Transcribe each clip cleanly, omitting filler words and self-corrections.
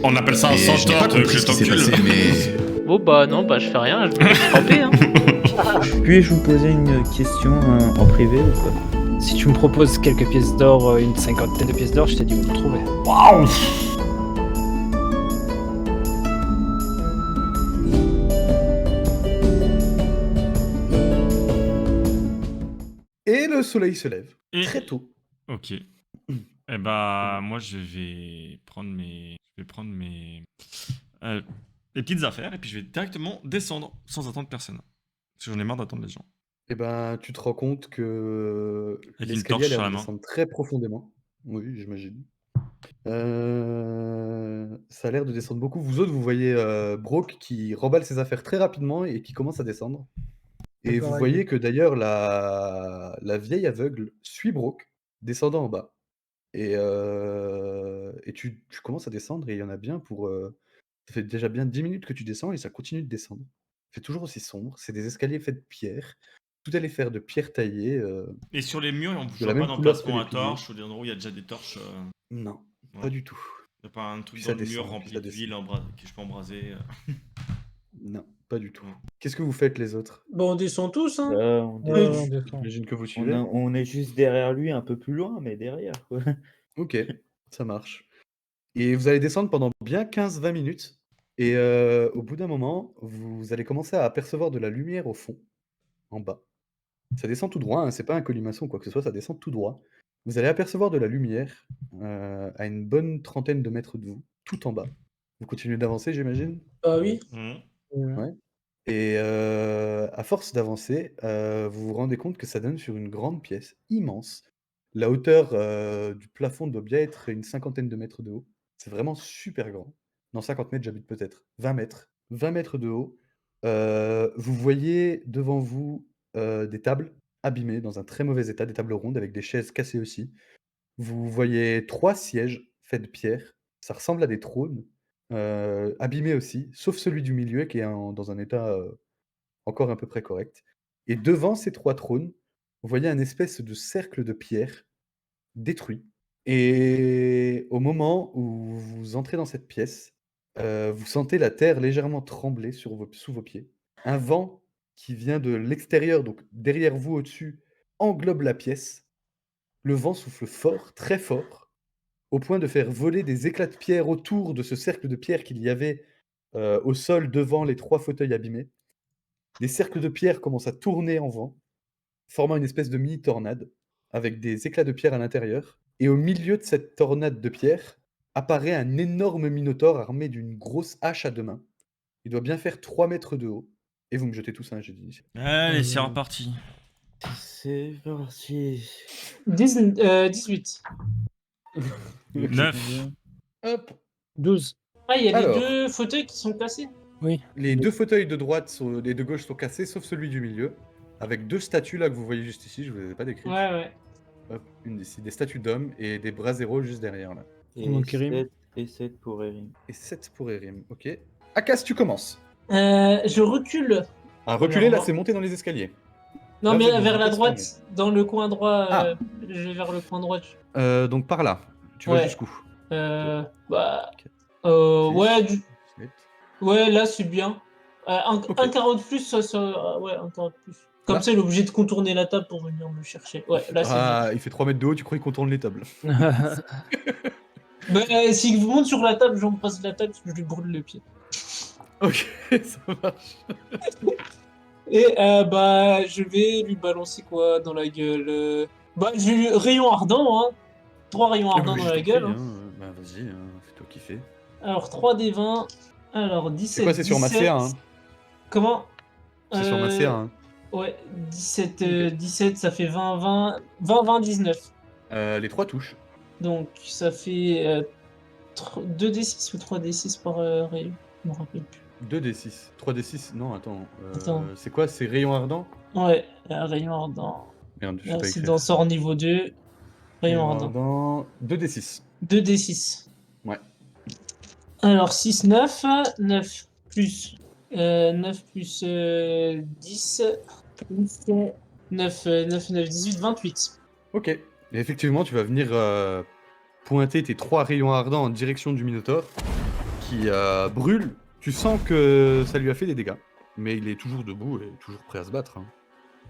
On appelle ça un Et je n'ai centaure, pas tu veux que compris je ce qui s'est passé, t'encule? mais... Bon bah non, bah je fais rien, je vais tremper hein. Puis-je vous poser une question en privé ou quoi? Si tu me proposes quelques pièces d'or, une cinquantaine de pièces d'or, je t'ai dit où le trouver. Waouh! Et le soleil se lève. Et- Très tôt. Ok. Eh bah, moi, je vais prendre mes les petites affaires et puis je vais directement descendre sans attendre personne. Parce que j'en ai marre d'attendre les gens. Et ben, tu te rends compte que Avec une l'escalier torche a l'air sur la de main. descendre très profondément. Oui, j'imagine. Ça a l'air de descendre beaucoup. Vous autres, vous voyez Brooke qui remballe ses affaires très rapidement et qui commence à descendre. Et vous Pareil. voyez que d'ailleurs la vieille aveugle suit Brooke, descendant en bas. Et tu commences à descendre et il y en a bien pour... ça fait déjà bien 10 minutes que tu descends et ça continue de descendre. C'est toujours aussi sombre. C'est des escaliers faits de pierre. Tout allait faire de pierre taillée. Et sur les murs, on ne De la voit pas même couleur que d'emplacement les à piliers. torches ou des endroits où il y a déjà des torches. Non, Ouais. pas du tout. Il n'y a pas un truc Puis dans ça le mur descend, puis rempli ça de descend. ville que je peux embraser. Non, pas du tout. Ouais. Qu'est-ce que vous faites les autres? Bon, on descend tous, hein. On, Ouais, descend. on descend. J'imagine que vous On suivez. on est juste derrière lui, un peu plus loin, mais derrière, quoi. Ok, ça marche. Et vous allez descendre pendant bien 15-20 minutes. Et au bout d'un moment, vous allez commencer à apercevoir de la lumière au fond, en bas. Ça descend tout droit, hein, c'est pas un colimaçon ou quoi que ce soit, ça descend tout droit. Vous allez apercevoir de la lumière à une bonne trentaine de mètres de vous, tout en bas. Vous continuez d'avancer, j'imagine? Bah oui. Mhm. Ouais. Et à force d'avancer, vous vous rendez compte que ça donne sur une grande pièce, immense. La hauteur du plafond doit bien être une cinquantaine de mètres de haut. C'est vraiment super grand. Non, 50 mètres, j'habite peut-être. 20 mètres. 20 mètres de haut. Vous voyez devant vous des tables abîmées, dans un très mauvais état, des tables rondes avec des chaises cassées aussi. Vous voyez 3 sièges faits de pierre. Ça ressemble à des trônes, abîmés aussi, sauf celui du milieu qui est dans un état encore à peu près correct. Et devant ces 3 trônes, vous voyez un espèce de cercle de pierre détruit. Et au moment où vous entrez dans cette pièce, vous sentez la terre légèrement trembler sous vos pieds. Un vent qui vient de l'extérieur, donc derrière vous au-dessus, englobe la pièce. Le vent souffle fort, très fort, au point de faire voler des éclats de pierre autour de ce cercle de pierre qu'il y avait au sol devant les 3 fauteuils abîmés. Des cercles de pierre commencent à tourner en vent, formant une espèce de mini tornade, avec des éclats de pierre à l'intérieur. Et au milieu de cette tornade de pierre, apparaît un énorme minotaure armé d'une grosse hache à 2 mains. Il doit bien faire 3 mètres de haut. Et vous me jetez tous un jet d'initiative. Allez, c'est reparti. C'est parti. 18. 9. Hop. 12. Ah, il y a les Alors. 2 fauteuils qui sont cassés. Les 2 fauteuils de droite et de gauche sont cassés, sauf celui du milieu, avec 2 statues là que vous voyez juste ici, je vous les ai pas décrites. Ouais. Hop, une d'ici, des statues d'hommes et des bras zéro juste derrière là. Et manque Erim. 7, et 7 pour Erim. Et 7 pour Erim, ok. Akas, tu commences. Je recule. À reculer, là, Alors, c'est monter dans les escaliers. Non, Là, mais vous êtes vers dans la une droite, pièce dans le coin droit. Ah. Je vais vers le coin droit. Donc par là. Tu vas Ouais. jusqu'où? Bah. Six. Ouais, 7. ouais, là c'est bien. Ok. Un carreau de plus, ouais, un carreau de plus. Comme Là ça, il est obligé de contourner la table pour venir me chercher. Ouais, là c'est bien. Ah, il fait 3 mètres de haut, tu crois qu'il contourne les tables. Bah, si vous monte sur la table, j'embrasse la table parce que je lui brûle le pied. Ok, ça marche. Et bah, je vais lui balancer quoi dans la gueule. Bah, rayon ardent, hein. 3 rayons ardents dans la gueule. Hein. Bah vas-y, fais-toi kiffer. Alors, 3 des 20. Alors, 17. C'est quoi, c'est sur ma 17. CA, hein? Comment? C'est sur ma CA, hein? Ouais, 17, Ok. 17, ça fait 20, 20, 20, 20, 19. Les 3 touches. Donc, ça fait 2d6 ou 3d6 par rayon. Je me rappelle plus. 2d6. 3d6, non, attends. Attends. C'est quoi, c'est rayon ardent? Ouais, rayon ardent. Merde, je sais pas C'est écrire. dans sort niveau 2. Rayon ardent. 2d6. 2d6. Ouais. Alors, 6, 9. 9 plus 9 plus 10 plus 9, 9, 9, 18, 28. Ok. Et effectivement, tu vas venir pointer tes 3 rayons ardents en direction du Minotaure qui brûle. Tu sens que ça lui a fait des dégâts, mais il est toujours debout et toujours prêt à se battre, hein,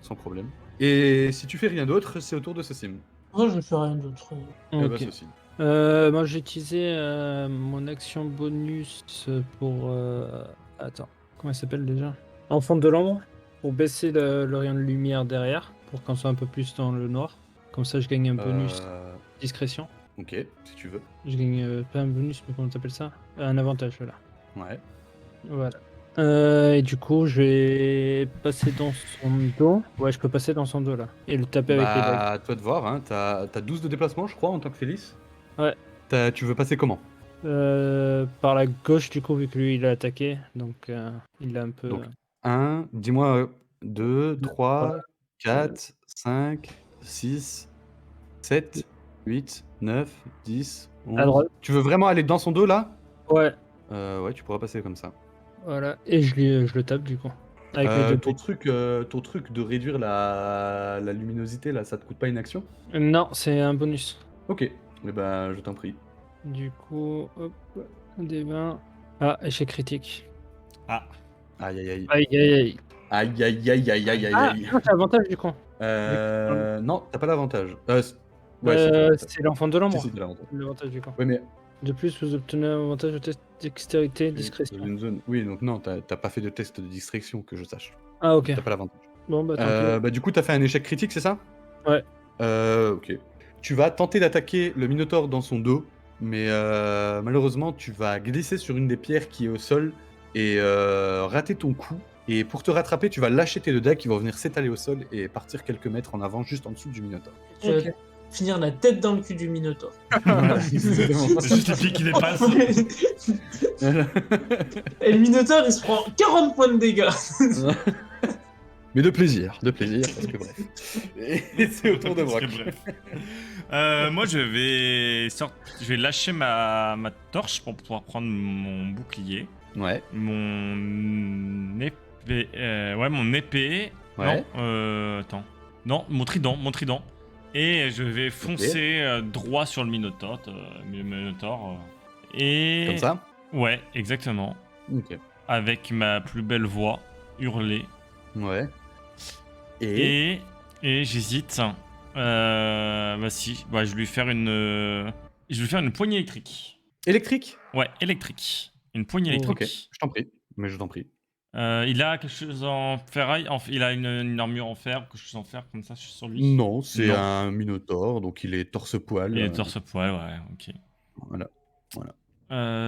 sans problème. Et si tu fais rien d'autre, c'est au tour de Cécile. Moi, je fais rien d'autre. Eh bah, Ok. Cécile. Moi j'ai utilisé mon action bonus pour. Attends, comment elle s'appelle déjà? Enfant de l'ombre. Pour baisser le rayon de lumière derrière, pour qu'on soit un peu plus dans le noir. Comme ça je gagne un bonus discrétion. Ok, si tu veux. Je gagne pas un bonus, mais comment t'appelles ça? Un avantage, voilà. Ouais. Voilà. Et du coup, je vais passer dans son dos. Ouais, je peux passer dans son dos là. Et le taper avec les dagues. Bah, à toi de voir, hein. T'as 12 de déplacement, je crois, en tant que Félix. Ouais. Tu veux passer comment? Par la gauche, du coup, vu que lui il a attaqué. Donc il a un peu. Donc, 1, dis-moi 2, 3, trois, 4, 5, 6, 7, 8, 9, 10, À droite. 11. Tu veux vraiment aller dans son dos là? Ouais, Ouais, tu pourras passer comme ça. voilà. Et je le tape du coup. Avec mes deux Ton pieds. truc de réduire la luminosité là, ça te coûte pas une action? Non, c'est un bonus. Ok, eh ben je t'en prie. Du coup, hop, des 20. Ah, échec critique. Ah, Aïe aïe aïe. Aïe aïe aïe. Aïe aïe aïe aïe aïe aïe Ah, aïe. non, t'as avantage du coup. Non, t'as pas l'avantage. Ouais, si, t'as l'avantage. C'est l'enfant de l'ombre. Si, t'as l'avantage. L'avantage du coup. Ouais, mais De plus, vous obtenez un avantage de test dextérité, dans discrétion. une zone. Oui, donc non, t'as pas fait de test de distraction que je sache. Ah, ok. T'as pas l'avantage. Bon, bah tant pis. Bah, du coup, t'as fait un échec critique, c'est ça? Ouais. Ok. Tu vas tenter d'attaquer le Minotaure dans son dos, mais malheureusement, tu vas glisser sur une des pierres qui est au sol et rater ton coup. Et pour te rattraper, tu vas lâcher tes 2 dagues qui vont venir s'étaler au sol et partir quelques mètres en avant, juste en dessous du Minotaure. Je vais finir la tête dans le cul du Minotaure. Voilà, exactement. c'est juste les pieds qui dépassent. Et le Minotaure, il se prend 40 points de dégâts. Mais de plaisir, parce que bref. Et c'est au tour de Brock. Parce que bref. Moi, je vais lâcher ma torche pour pouvoir prendre mon bouclier. Ouais. Mon épée. Ouais, mon épée. Ouais. Non, attends. Non, mon trident. Et je vais foncer droit sur le Minotaure. Et... Comme ça? Ouais, exactement. Ok. Avec ma plus belle voix, hurler. Ouais. Et j'hésite. Bah si, ouais, je vais lui faire une poignée électrique. Électrique? Ouais, électrique. Une poignée Oh, électrique. Ok, je t'en prie. Mais je t'en prie. Il a quelque chose en ferraille. Il a une armure en fer, quelque chose en fer comme ça sur lui. Non, c'est Non. un Minotaure, donc il est torse-poil. Et torse-poil, ouais, ok. Voilà.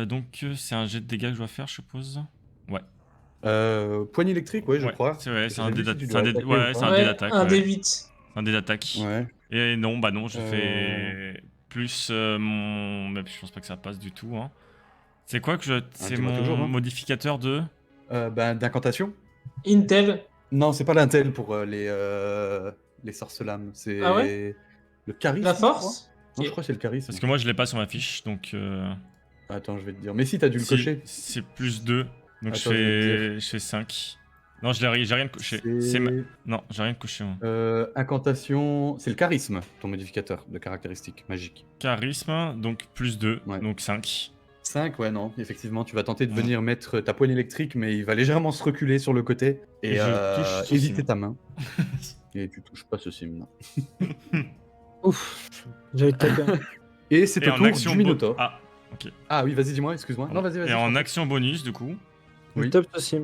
Donc c'est un jet de dégâts que je dois faire, je suppose. Ouais. Poignée électrique, ouais, je Ouais, crois. c'est vrai, c'est Je un sais dé plus si tu d'attaque. dois attaquer ou Ouais, pas. c'est un dé d'attaque. Un Ouais. D8. Un dé d'attaque. Ouais. Et non, bah non, je fais plus mon. Mais je pense pas que ça passe du tout. Hein. C'est quoi que je. C'est dis-moi mon toujours, hein. modificateur de. D'incantation? Intel. Non, c'est pas l'intel pour les sorcelames. C'est Ah ouais le charisme. La je crois. force. Non, Ok. je crois que c'est le charisme. Parce que moi, je l'ai pas sur ma fiche, donc. Attends, je vais te dire. Mais si, t'as dû le si, cocher. C'est plus 2. Donc Attends, je vais je fais 5. Non, j'ai rien de coché. Non, j'ai rien de coché. Moi. Incantation. C'est le charisme, ton modificateur de caractéristiques magiques. Charisme, donc plus 2, Ouais. donc 5. 5, ouais, non. Effectivement, tu vas tenter de venir mettre ta poigne électrique, mais il va légèrement se reculer sur le côté et Et je touche son éviter cime. ta main. Et tu touches pas ce sim, non. Ouf. J'avais tapé. Et c'est Et au en tour action du Minotaure. Ah, Ah oui, vas-y, dis-moi, excuse-moi. Non, vas-y, vas-y. Et en action bonus, du coup, Oui. Top aussi.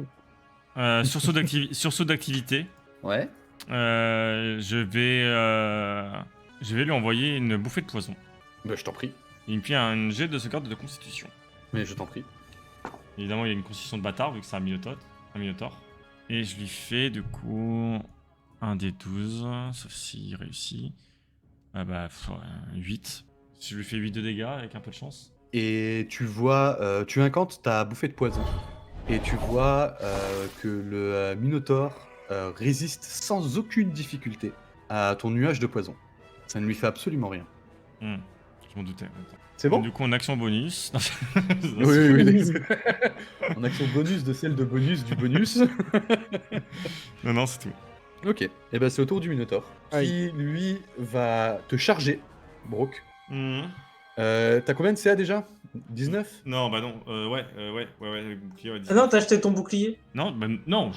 sursaut d'activité, Ouais. je vais lui envoyer une bouffée de poison. Bah, je t'en prie. Il me fait un jet de sauvegarde de constitution. Mais je t'en prie. Évidemment, il y a une constitution de bâtard, vu que c'est un minotaure. Et je lui fais, du coup, un des 12, sauf s'il réussit. Ah bah, 8. Si je lui fais 8 de dégâts, avec un peu de chance. Et tu vois, tu incantes ta bouffée de poison. Et tu vois que le Minotaure résiste sans aucune difficulté à ton nuage de poison. Ça ne lui fait absolument rien. Je m'en doutais. C'est bon? Du coup, en action bonus. Oui. En action bonus de celle de bonus du bonus. Non, c'est tout. Ok, et ben c'est au tour du Minotaure, qui Aïe. lui va te charger, Brock. Mhm. T'as combien de CA déjà 19? Non, bah non, ouais, avec le bouclier, ouais, Ah non, 19. t'as acheté ton bouclier. Non, bah, non,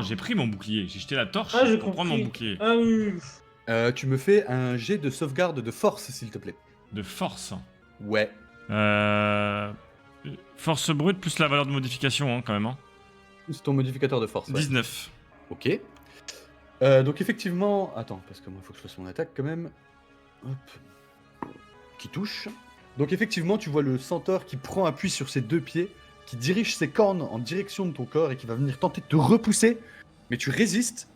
j'ai pris mon bouclier. J'ai jeté la torche Ah, j'ai pour prendre mon compris. bouclier. Ah oui. Tu me fais un jet de sauvegarde de force, s'il te plaît. De force. Ouais. Euh... Force brute plus la valeur de modification, hein, quand même. Hein. C'est ton modificateur de force. Ouais. 19. Ok. Donc effectivement... Attends, parce que moi, il faut que je fasse mon attaque quand même. Hop. Qui touche. Donc effectivement, tu vois le centaure qui prend appui sur ses deux pieds, qui dirige ses cornes en direction de ton corps et qui va venir tenter de te repousser. Mais tu résistes.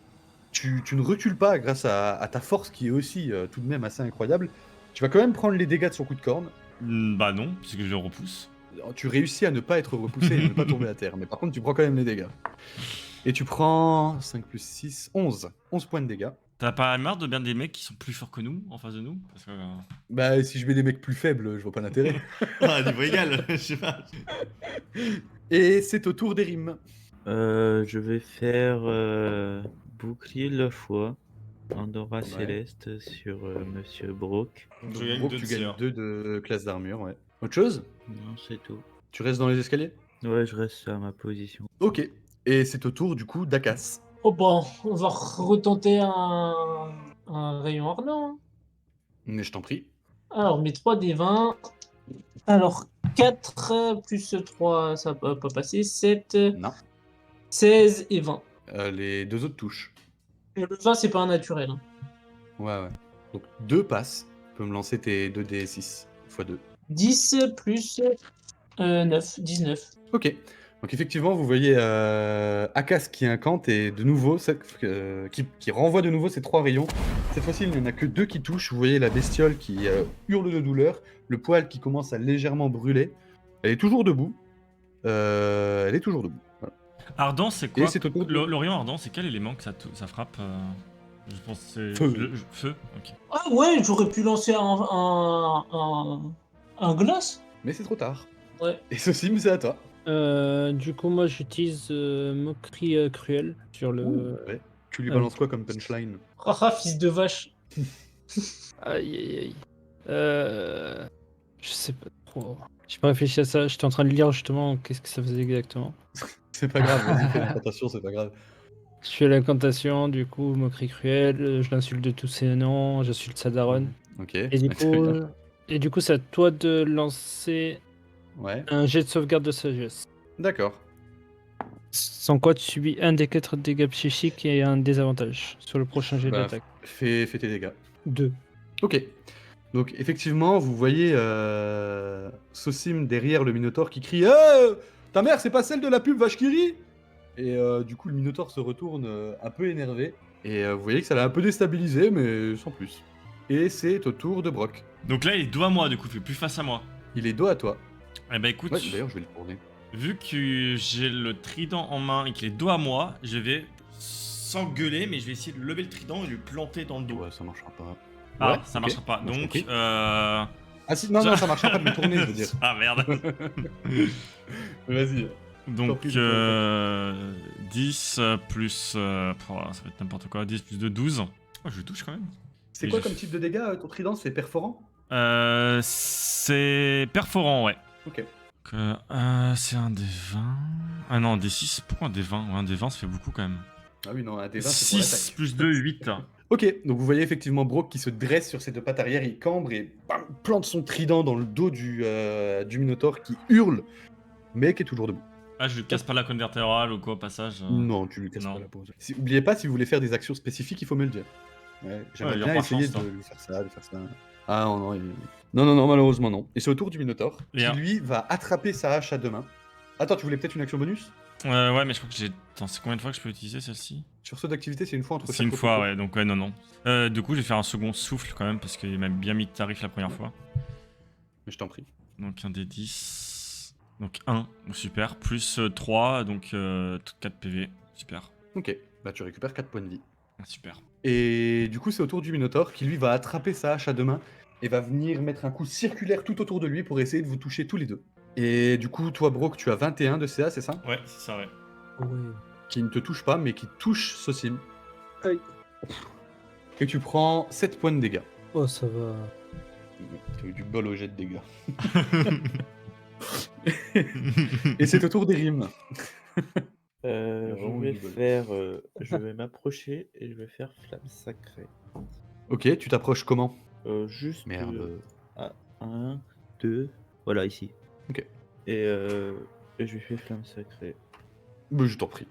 Tu ne recules pas grâce à ta force qui est aussi tout de même assez incroyable. Tu vas quand même prendre les dégâts de son coup de corne. Bah non, puisque je le repousse. Tu réussis à ne pas être repoussé et ne pas tomber à terre. Mais par contre, tu prends quand même les dégâts. Et tu prends 5 plus 6, 11. 11 points de dégâts. T'as pas marre de bien des mecs qui sont plus forts que nous, en face de nous? Parce que... Bah, si je mets des mecs plus faibles, je vois pas l'intérêt. Ah, niveau égal, je sais pas. Et c'est au tour des rimes. Je vais faire bouclier de la foi, Andorra Ouais. Céleste sur Monsieur Brock. Donc Donc, je gagne gros, 2 de tu gagnes CA. 2 de classe d'armure, ouais. Autre chose? Non, c'est tout. Tu restes dans les escaliers? Ouais, je reste à ma position. Ok. Et c'est au tour, du coup, d'Akas. Oh bon, on va retenter un rayon ardent. Hein. Mais je t'en prie. Alors, mes 3 des 20. Alors, 4 plus 3, ça va pas passer. 7, Non. 16 et 20. Les deux autres touchent. Et le 20, c'est pas un naturel. Hein. Ouais. Donc 2 passent. Tu peux me lancer tes 2d6 x 2. 10 plus 9, 19. Ok. Donc effectivement, vous voyez Akas qui incante et de nouveau, qui renvoie de nouveau ces 3 rayons. Cette fois-ci, il n'y en a que 2 qui touchent. Vous voyez la bestiole qui hurle de douleur, le poil qui commence à légèrement brûler. Elle est toujours debout. Voilà. Ardent, c'est quoi? Et c'est au tour de... L'Orient ardent, c'est quel élément que ça frappe Je pense que c'est... Feu. Feu, ok. Ah ouais, j'aurais pu lancer un glace. Mais c'est trop tard. Ouais. Et Sosim, c'est à toi. Du coup, moi, j'utilise moquerie cruelle sur le. Ouais. Tu lui balances quoi comme punchline? Haha, fils de vache. Aïe, aïe, aïe. Je sais pas trop. J'ai pas réfléchi à ça. J'étais en train de lire justement qu'est-ce que ça faisait exactement. C'est pas grave, vas-y, fais l'incantation, c'est pas grave. Je fais l'incantation, du coup, moquerie cruelle, je l'insulte de tous ses noms, j'insulte Sadaron. Ok. Et du très coup, bien. c'est à toi de lancer Ouais, un jet de sauvegarde de sagesse. d'accord. Sans quoi tu subis un des 4 dégâts psychiques et un désavantage sur le prochain jet Bah, d'attaque. fais tes dégâts. 2. Ok. Donc effectivement, vous voyez Sosim derrière le Minotaure qui crie ta mère, c'est pas celle de la pub Vachkiri? Et du coup, le Minotaure se retourne un peu énervé. Et vous voyez que ça l'a un peu déstabilisé, mais sans plus. Et c'est au tour de Brock. Donc là, il est dos à moi, du coup, il fait plus face à moi. Il est dos à toi. Eh bah écoute, Ouais, d'ailleurs, je vais le tourner. vu que j'ai le trident en main et qu'il est dos à moi, je vais s'engueuler, mais je vais essayer de lever le trident et lui planter dans le dos. Ouais, ça marchera pas. Ah, Ouais, ça ok. marchera pas. Moi, je t'en Donc, prie. euh... Ah si, non, ça marchera pas de le tourner, je veux dire. Ah merde. Vas-y. Donc, prie, je 10 plus... ça va être n'importe quoi. 10 plus 2, 12. Oh, je touche quand même. C'est Et quoi je- comme type de dégâts ton trident? C'est perforant? C'est perforant, ouais. Ok. C'est un des 20. Ah non, un des 6. Pourquoi un des 20? Ouais, un des 20, ça fait beaucoup quand même. Ah oui, non, un des 20, c'est pour 6 l'attaque. plus 2, 8. Ok, donc vous voyez effectivement Brock qui se dresse sur ses deux pattes arrière, il cambre et bam, plante son trident dans le dos du Minotaure qui hurle, mais qui est toujours debout. Ah, je lui casse pas la colonne vertébrale ou quoi, au passage. Non, tu lui casses non. pas la pose. Oubliez pas, si vous voulez faire des actions spécifiques, il faut me le dire. Ouais, j'aimerais Ouais, il y a bien pas essayer chance, toi. de lui faire ça, de faire ça. Ah non, non, non, malheureusement non. Et c'est au tour du Minotaure, qui Et lui va attraper sa hache à deux mains. Attends, tu voulais peut-être une action bonus? Ouais, mais je crois que j'ai. Attends, c'est combien de fois que je peux utiliser celle-ci? Sur saut d'activité, c'est une fois entre C'est chaque une tour. fois, ouais, donc ouais, non. Du coup, je vais faire un second souffle quand même, parce qu'il m'a bien mis de tarif la première fois. Mais je t'en prie. Donc un des 10. Donc 1, super. Plus 3, donc 4 PV. Super. Ok, bah tu récupères 4 points de vie. Ah, super. Et du coup, c'est au tour du Minotaure qui lui va attraper sa hache à deux mains et va venir mettre un coup circulaire tout autour de lui pour essayer de vous toucher tous les deux. Et du coup, toi, Brock, tu as 21 de CA, c'est ça? Ouais, c'est ça, ouais. Ouais. Qui ne te touche pas, mais qui touche Sosim. Aïe. Et tu prends 7 points de dégâts. Oh, ça va. Tu as eu du bol au jet de dégâts. Et c'est au tour des rimes. Je vais faire. Je vais m'approcher et je vais faire flamme sacrée. Ok, tu t'approches comment? Juste. Merde. À 1, 2. Voilà, ici. Ok. Et je lui fais flamme sacrée. Bah, je t'en prie.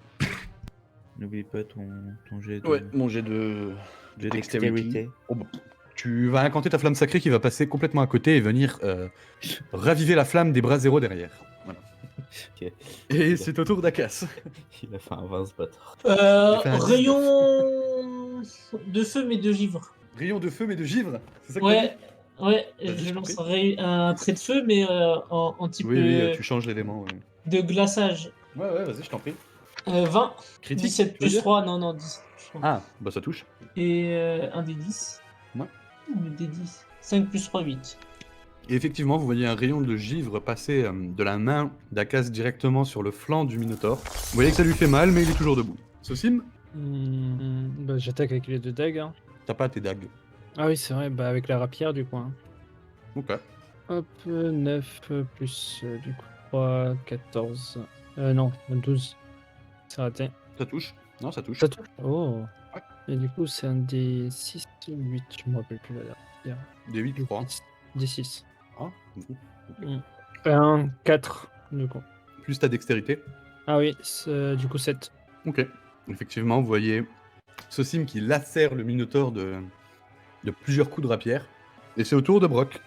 N'oublie pas ton jet de. Ouais, mon jet de dextérité. Oh, bah, tu vas incanter ta flamme sacrée qui va passer complètement à côté et venir raviver la flamme des bras zéro derrière. Voilà. Ok. Et c'est au tour d'Akas. Il a fait un 20 ce bâtard. fait un Rayon de feu mais de givre. Rayon de feu mais de givre, c'est ça que t'as Ouais, ouais, Vas-y, je je t'en lance prie. un trait de feu mais en dit type Oui, tu changes l'élément. Ouais, de glaçage. ouais, vas-y, je t'en prie. 20, Critique 17 tu veux plus dire 3, non, 17 plus 3. Ah, bah ça touche. Et un des 10. Ouais. Un des 10. 5 plus 3, 8. Et effectivement, vous voyez un rayon de givre passer de la main d'Akas directement sur le flanc du Minotaure. Vous voyez que ça lui fait mal, mais il est toujours debout. Sosim, Bah, j'attaque avec les 2 dagues. Hein. t'as pas tes dagues. Ah oui, c'est vrai, bah avec la rapière du coup. Hein. Ok. Hop, 9 plus du coup 3, 14. Non, 12. C'est raté. Ça touche. Non, ça touche. Ça touche. Oh. Ouais. Et du coup, c'est un des 6 ou 8, je me rappelle plus la dernière. Des 8, je crois. Des 6. Ah, Un 4, du coup. plus ta dextérité. Ah oui, du coup 7. Ok. Effectivement, vous voyez Sosim qui lacère le Minotaure de plusieurs coups de rapière. Et c'est au tour de Brock.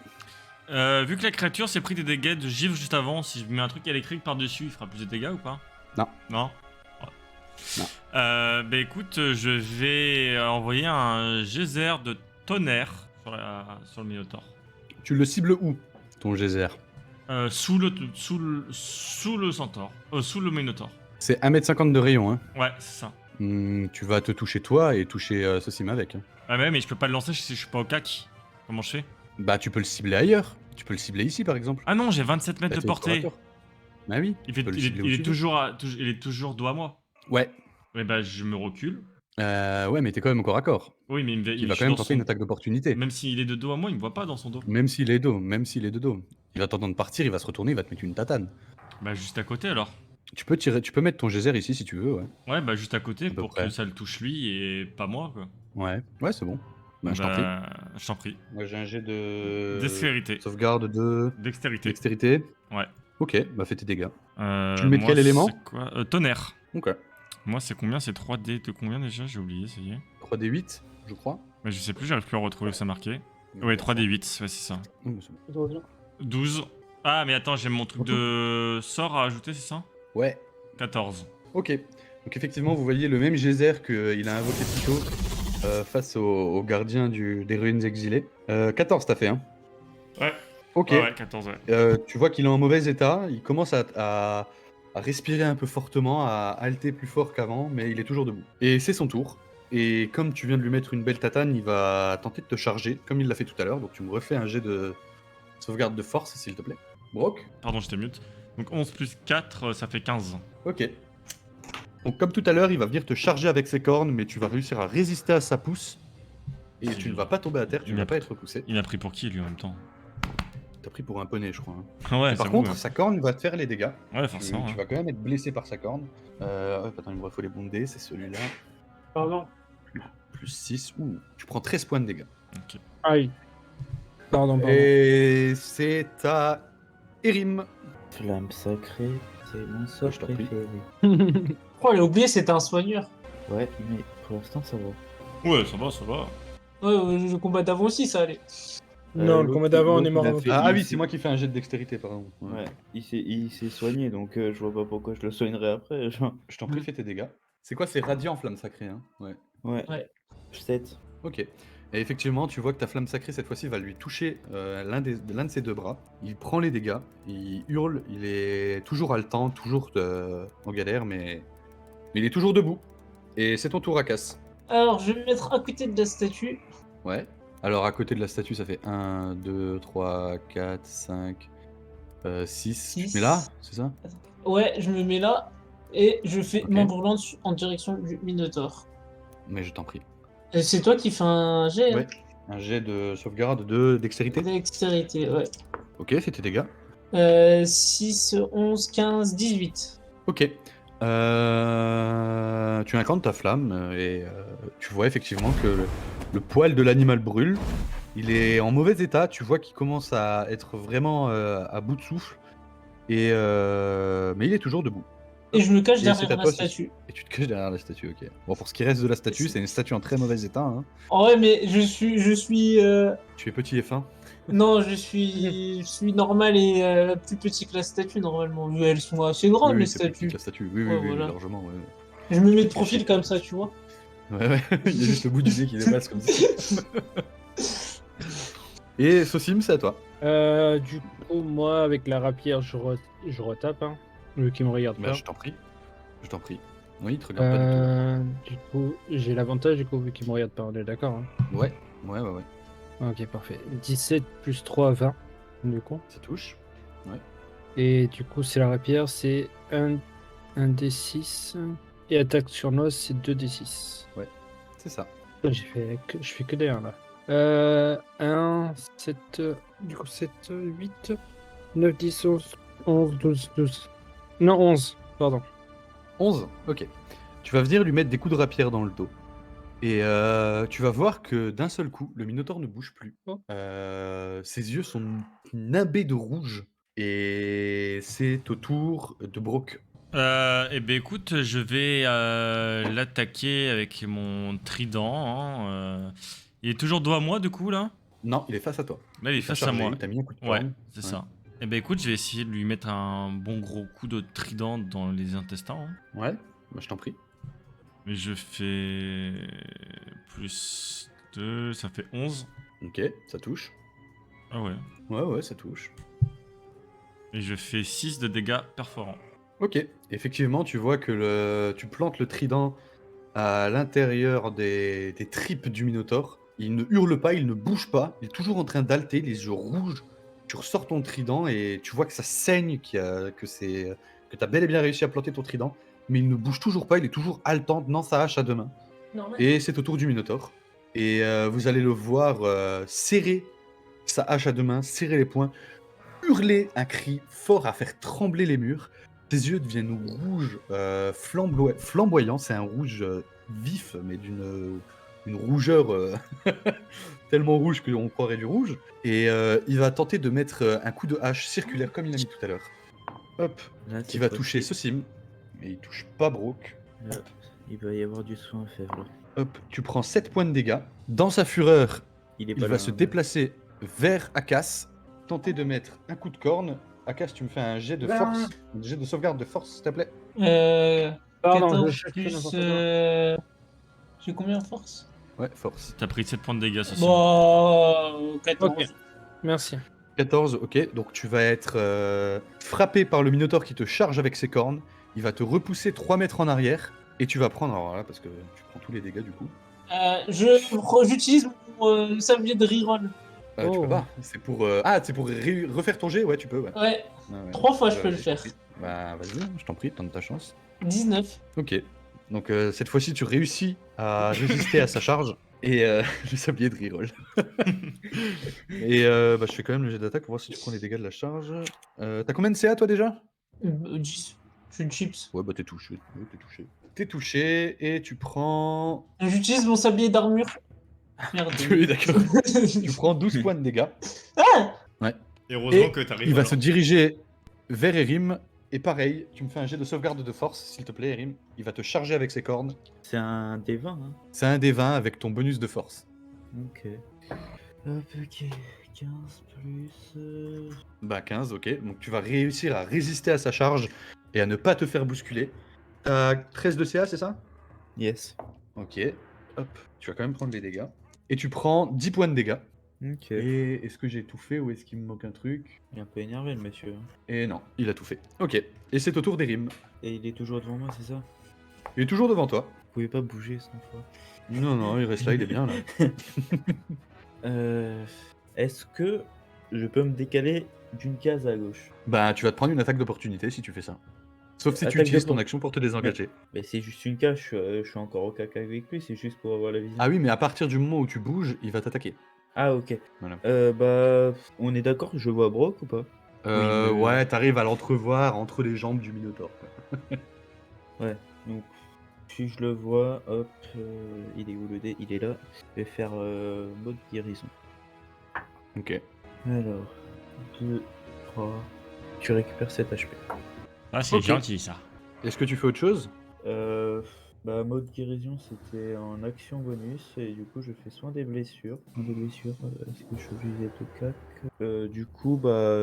Vu que la créature s'est pris des dégâts de givre juste avant, si je mets un truc électrique par-dessus, il fera plus de dégâts ou pas? Non. Non? Ouais. Non. Bah écoute, je vais envoyer un geyser de tonnerre sur le Minotaure. Tu le cibles où, ton geyser? Sous le centaure. Sous le Minotaure. C'est 1m50 de rayon, hein. Ouais, c'est ça. Tu vas te toucher toi et toucher Sosim avec. Hein. Ah ouais, mais je peux pas le lancer si je suis pas au cac. Comment je fais? Bah, tu peux le cibler ailleurs. Tu peux le cibler ici, par exemple. Ah non, j'ai 27 mètres Bah, de t'es au corps à portée. corps. Bah oui. Il tu peux le est, cibler où il tu est veux. il est toujours dos à moi. Ouais. Ouais, bah je me recule. Ouais, mais t'es quand même au corps à corps. Oui, mais Il va quand même tenter une attaque d'opportunité. Même s'il est de dos à moi, il me voit pas dans son dos. Même s'il est dos, Il va t'entendre partir, il va se retourner, il va te mettre une tatane. Bah juste à côté alors. Tu peux mettre ton geyser ici si tu veux, ouais. Ouais, bah juste à côté À peu pour près. que ça le touche lui et pas moi quoi. Ouais, c'est bon. Bah, je t'en prie. Je t'en prie. Moi, j'ai un jet de... Dextérité. Sauvegarde de... Dextérité. Dextérité. Ouais. Ok, bah fais tes dégâts. Tu le le mets de quel élément? C'est quoi tonnerre. Ok. Moi c'est combien? C'est 3D de combien déjà? J'ai oublié, ça y est. 3d8, je crois. Mais je sais plus, j'arrive plus à retrouver où ça marqué. Ouais, 3D8, ouais c'est ça. Oh, bah, c'est bon. 12. Ah mais attends, j'ai mon truc de sort à ajouter, c'est ça? Ouais, 14. ok. Donc effectivement, vous voyez le même geyser qu'il a invoqué plus tôt face au gardien des ruines exilées. 14 t'as fait, hein? Ouais. Ok. Ouais, 14, ouais. Tu vois qu'il est en mauvais état, il commence à respirer un peu fortement, à halter plus fort qu'avant, mais il est toujours debout. Et c'est son tour. Et comme tu viens de lui mettre une belle tatane, il va tenter de te charger, comme il l'a fait tout à l'heure. Donc tu me refais un jet de sauvegarde de force, s'il te plaît. Brock. Pardon, j'étais mute. Donc 11 plus 4, ça fait 15. Ok. Donc comme tout à l'heure, il va venir te charger avec ses cornes, mais tu vas réussir à résister à sa pousse. Et Il- tu ne vas pas tomber à terre, tu il ne vas a- pas être repoussé. Il a pris pour qui lui en même temps? T'as pris pour un poney, je crois. Hein. Ouais, Et par c'est contre, bon, sa corne va te faire les dégâts. ouais, Tu, forcément. tu hein. vas quand même être blessé par sa corne. Hop, attends, il me faut les bons dés, c'est celui-là. Pardon. Plus 6. Ouh, tu prends 13 points de dégâts. Ok. Aïe. Pardon. Et c'est à Erim. Flamme sacrée, c'est mon sort Je t'en prie. préféré. Oh, il a oublié, c'était un soigneur. Ouais, mais pour l'instant ça va. Ouais, ça va, ça va. Ouais, le combat d'avant aussi, ça allait. Non, le l'autre- combat d'avant, on est l'autre, mort. il a avant. fait- Ah il oui, s'est- c'est moi qui fais un jet de dextérité, pardon. Ouais, il s'est soigné, donc je vois pas pourquoi je le soignerais après. genre. Je t'en prie, fais tes dégâts. C'est quoi, c'est radiant flamme sacrée, hein? Ouais. Ouais. Ouais. 7. Ok. Et effectivement, tu vois que ta flamme sacrée, cette fois-ci, va lui toucher l'un de ses deux bras. Il prend les dégâts, il hurle, il est toujours haletant, toujours en galère, mais il est toujours debout. Et c'est ton tour à casse. Alors, je vais me mettre à côté de la statue. Ouais. Alors, à côté de la statue, ça fait 1, 2, 3, 4, 5, 6. Tu Six. te mets là, c'est ça? Ouais, je me mets là et je fais Ok. main brûlante en direction du Minotaure. Mais je t'en prie. Et c'est toi qui fais un jet, Ouais. Un jet de sauvegarde de dextérité. Dextérité, ouais. Ok, c'est tes dégâts. 6, 11, 15, 18. Ok. Tu incantes ta flamme et tu vois effectivement que le poil de l'animal brûle. Il est en mauvais état. Tu vois qu'il commence à être vraiment à bout de souffle. Et mais il est toujours debout. Et je me cache Et derrière c'est à la toi, statue. Et tu te caches derrière la statue, ok. Bon, pour ce qui reste de la statue, c'est une statue en très mauvais état. Hein. Oh ouais, mais je suis. Tu es petit et fin. Non, je suis normal et plus petit que la statue normalement. Vu elles sont assez grandes Oui, les oui, t'es plus petit statues. que la statue. Oui, oui, Ouais, oui, voilà. largement. Ouais. Je me mets de profil comme ça, tu vois. Ouais, ouais. Il y a juste le bout du nez qui dépasse comme ça. Et Sosim, c'est à toi. Du coup, moi, avec la rapière, je retape, hein, vu qu'il me regarde Bah, pas. je t'en prie. Je t'en prie. Oui, il te regarde pas Du coup, j'ai l'avantage, du coup, vu qu'il me regarde pas, on est d'accord, hein. du tout. Ouais, ouais, ouais, ouais. Ok, parfait. 17 plus 3, 20, du coup. Ça touche. Et du coup, c'est la rapière, c'est 1 D6. Et attaque sur noce, c'est 2 D6. C'est ça. Je fais que des 1 là. 1, 7, du coup 7, 8, 9, 10, 11, 11, 12, 12. Non, 11, pardon. 11, ok. Tu vas venir lui mettre des coups de rapière dans le dos. Et tu vas voir que d'un seul coup, le Minotaure ne bouge plus. Oh. Ses yeux sont nimbés de rouge. Et c'est au tour de Brock. Eh ben écoute, je vais l'attaquer avec mon trident. Hein, Il est toujours dos à moi, du coup, là? Non, il est face à toi. Là, il est t'a face à chargé, moi. il t'a mis un coup de Ouais, corne. c'est Ouais. ça. Eh ben écoute, je vais essayer de lui mettre un bon gros coup de trident dans les intestins. Hein. Ouais, bah, je t'en prie. Mais je fais plus 2, ça fait 11. Ok, ça touche. Ah ouais. Ouais, ouais, ça touche. Et je fais 6 de dégâts perforants. Ok, effectivement, tu vois que tu plantes le trident à l'intérieur des tripes du Minotaure. Il ne hurle pas, il ne bouge pas, il est toujours en train d'halter, les yeux rouges. Tu ressors ton trident et tu vois que ça saigne, que t'as bel et bien réussi à planter ton trident, mais il ne bouge toujours pas, il est toujours haletant, tenant sa hache à deux mains. Et c'est au tour du Minotaure. Et vous allez le voir serrer sa hache à deux mains, serrer les poings, hurler un cri fort à faire trembler les murs. Ses yeux deviennent rouges, flamboyants. C'est un rouge vif, mais d'une rougeur tellement rouge qu'on croirait du rouge. Et il va tenter de mettre un coup de hache circulaire comme il a mis tout à l'heure. Hop, Là, qui cette va fois-ci, toucher Sosim. Mais il touche pas Brock. là, il va y avoir du soin à faire là. Hop, tu prends 7 points de dégâts. Dans sa fureur, Il est il pas va là, se hein, déplacer vers Akas, tenter de mettre un coup de corne. Akas, tu me fais un jet de force, un jet de sauvegarde de force, s'il te plaît. Pardon, 14 je cherche plus. n'importe quoi. J'ai combien en force? Ouais, force. T'as pris 7 points de dégâts, ceci. Bon, 14. Ok. Merci. 14, ok. Donc tu vas être frappé par le Minotaure qui te charge avec ses cornes. Il va te repousser 3 mètres en arrière. Et tu vas prendre, alors là, parce que tu prends tous les dégâts du coup. J'utilise mon sablier de reroll. Tu Oh. peux pas. C'est pour. C'est pour refaire ton jet, ouais, tu peux, ouais. Ouais, Ouais. 3 fois je peux Ouais, le j'ai faire. compris. Bah vas-y, je t'en prie, tente ta chance. 19. Ok. Donc cette fois-ci, tu réussis à résister à sa charge. Et le sablier de reroll. Et je fais quand même le jet d'attaque pour voir si tu prends les dégâts de la charge. T'as combien de CA toi déjà? 10. Je suis une chips. Ouais, bah t'es touché. Ouais, t'es touché. T'es touché et tu prends. J'utilise mon sablier d'armure. Merde. Oui, d'accord. Tu prends 12 points de dégâts. Ah Heureusement Et que t'arrives. il va alors. se diriger vers Erim. Et pareil, tu me fais un jet de sauvegarde de force, s'il te plaît, Erim. Il va te charger avec ses cornes. C'est un D20, hein. C'est un des 20 avec ton bonus de force. Ok. Hop, ok. 15 plus. Bah 15, ok. Donc tu vas réussir à résister à sa charge et à ne pas te faire bousculer. T'as 13 de CA, c'est ça? Yes. Ok. Hop, tu vas quand même prendre les dégâts. Et tu prends 10 points de dégâts. Ok. Et est-ce que j'ai tout fait ou est-ce qu'il me manque un truc? Il est un peu énervé le monsieur. Et non, il a tout fait. Ok. Et c'est au tour d'Erim. Et il est toujours devant moi, c'est ça? Il est toujours devant toi. Vous pouvez pas bouger cette fois. Non, non, il reste là, il est bien là. Est-ce que je peux me décaler d'une case à gauche? Bah tu vas te prendre une attaque d'opportunité si tu fais ça. Sauf si tu Attaque utilises de ton pont. action pour te désengager. Mais c'est juste une cage, je suis encore au caca avec lui, c'est juste pour avoir la vision. Ah oui, mais à partir du moment où tu bouges, il va t'attaquer. Ah, ok. Voilà. Bah, on est d'accord, je vois Brock ou pas? Oui, Ouais, t'arrives à l'entrevoir entre les jambes du Minotaure. quoi. Ouais, donc si je le vois, hop, il est où le dé? Il est là. Je vais faire mode guérison. Ok. Alors, 2, 3, tu récupères 7 HP. Ah, c'est Ok. gentil ça. Est-ce que tu fais autre chose? Bah, mode guérison, c'était en action bonus, et du coup, je fais soin des blessures. Soin des blessures, est-ce que je suis obligé d'être au cac? Du coup, bah,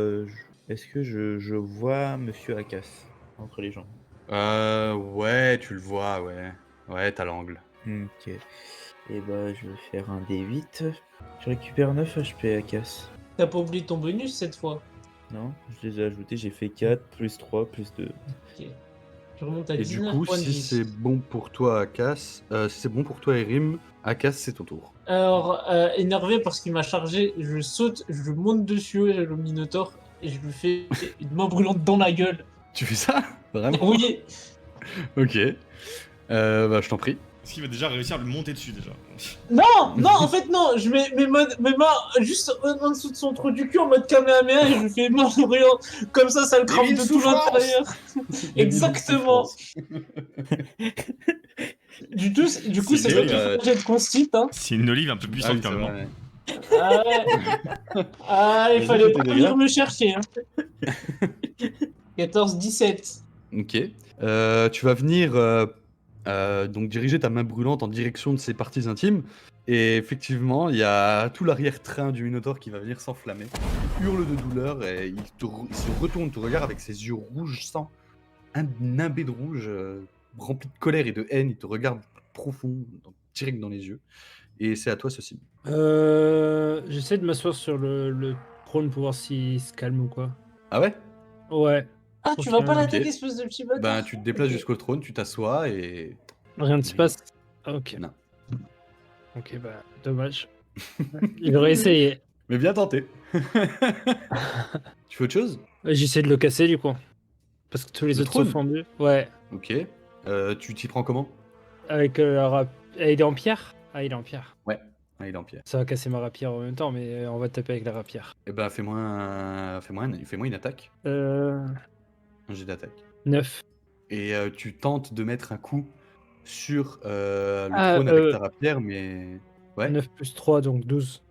est-ce que je vois Monsieur Akas entre les jambes? Ouais, tu le vois, ouais. Ouais, t'as l'angle. Ok. Et bah, je vais faire un D8. Je récupère 9 HP Akas. T'as pas oublié ton bonus cette fois. Non, je les ai ajoutés, j'ai fait 4, plus 3, plus 2. Ok. Tu remontes à Et du 19 coup, points de si vie. c'est bon pour toi, Akas, si c'est bon pour toi, Erim, Akas, c'est ton tour. Alors, énervé parce qu'il m'a chargé, je saute, je monte dessus, le Minotaure, et je lui fais une main brûlante dans la gueule. Tu fais ça? Vraiment? Oui, Ok. Bah, je t'en prie. Est-ce qu'il va déjà réussir à lui monter dessus déjà? non, en fait, non, je mets mes mains juste en dessous de son trou du cul en mode Kamehameha et je lui fais main brûlante. Comme ça le crame mille de tout souffrances. l'intérieur. Exactement. Souffrance. Du coup, C'est c'est moi qui nul, fais un jet de constit, hein. C'est une olive un peu Ah puissante oui, quand c'est même. vrai. Ah, ouais. Ah, il Vas-y, fallait fais pas tes venir dégâts. me chercher, hein. 14-17. Ok. Tu vas venir donc diriger ta main brûlante en direction de ses parties intimes. Et effectivement, il y a tout l'arrière-train du Minotaure qui va venir s'enflammer. Il hurle de douleur et il se retourne, te regarde avec ses yeux rouges sang, nimbés de rouge, rempli de colère et de haine. Il te regarde profond, direct dans les yeux. Et c'est à toi, ceci. J'essaie de m'asseoir sur le trône pour voir s'il se calme ou quoi. Ah ouais? Ouais. Ah, Ok, tu vas pas ok. l'attaquer, espèce de petit bâtard. Ben, tu te déplaces Ok. jusqu'au trône, tu t'assois et. Rien ne se passe. Ok. Non. Ok, bah, dommage. Il aurait essayé. Mais bien tenté. Tu fais autre chose? J'essaie de le casser du coup. Parce que tous les Le autres trône sont fendus. Ouais. Ok. Tu t'y prends comment? Avec la il est en pierre? Ah, il est en pierre. Ouais. Ah, il est en pierre. Ça va casser ma rapière en même temps, mais on va taper avec la rapière. Eh ben, fais-moi une attaque. Euh... Un jet d'attaque. 9. Et tu tentes de mettre un coup sur le Ah, trône avec ta rapière, mais. Ouais. 9 plus 3, donc 12.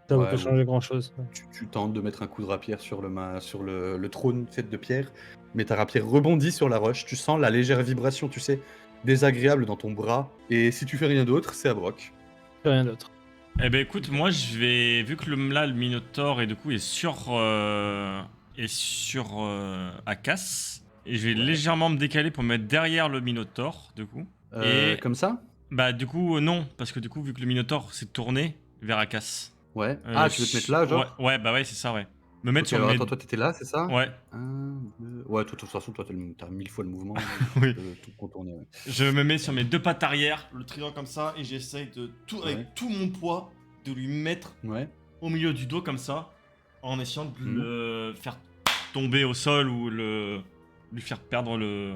Ça va Ouais, pas bon. changer grand chose. Tu tentes de mettre un coup de rapière sur le trône fait de pierre, mais ta rapière rebondit sur la roche. Tu sens la légère vibration, tu sais, désagréable dans ton bras. Et si tu fais rien d'autre, c'est à Brock. Rien d'autre. Eh ben écoute, moi je vais, vu que là le Minotaure et du coup est sur Akas, et je vais légèrement me décaler pour me mettre derrière le Minotaure du coup. Et Comme ça? bah du coup non, parce que du coup vu que le Minotaure s'est tourné vers Akas. Ouais. Ah, tu veux te mettre là, genre? Ouais, bah ouais, c'est ça, ouais. Me mettre Ok, sur alors mes... attends, toi t'étais là, c'est ça? Ouais, Ouais, de toute façon, toi t'as 1000 fois le mouvement. Oui. Tu peux tout contourner. Ouais. je me mets sur mes deux pattes arrière, le trident comme ça, et j'essaye de tout, Ouais. avec tout mon poids, de lui mettre Ouais. au milieu du dos comme ça, en essayant de Mhm. le faire tomber au sol ou lui faire perdre le...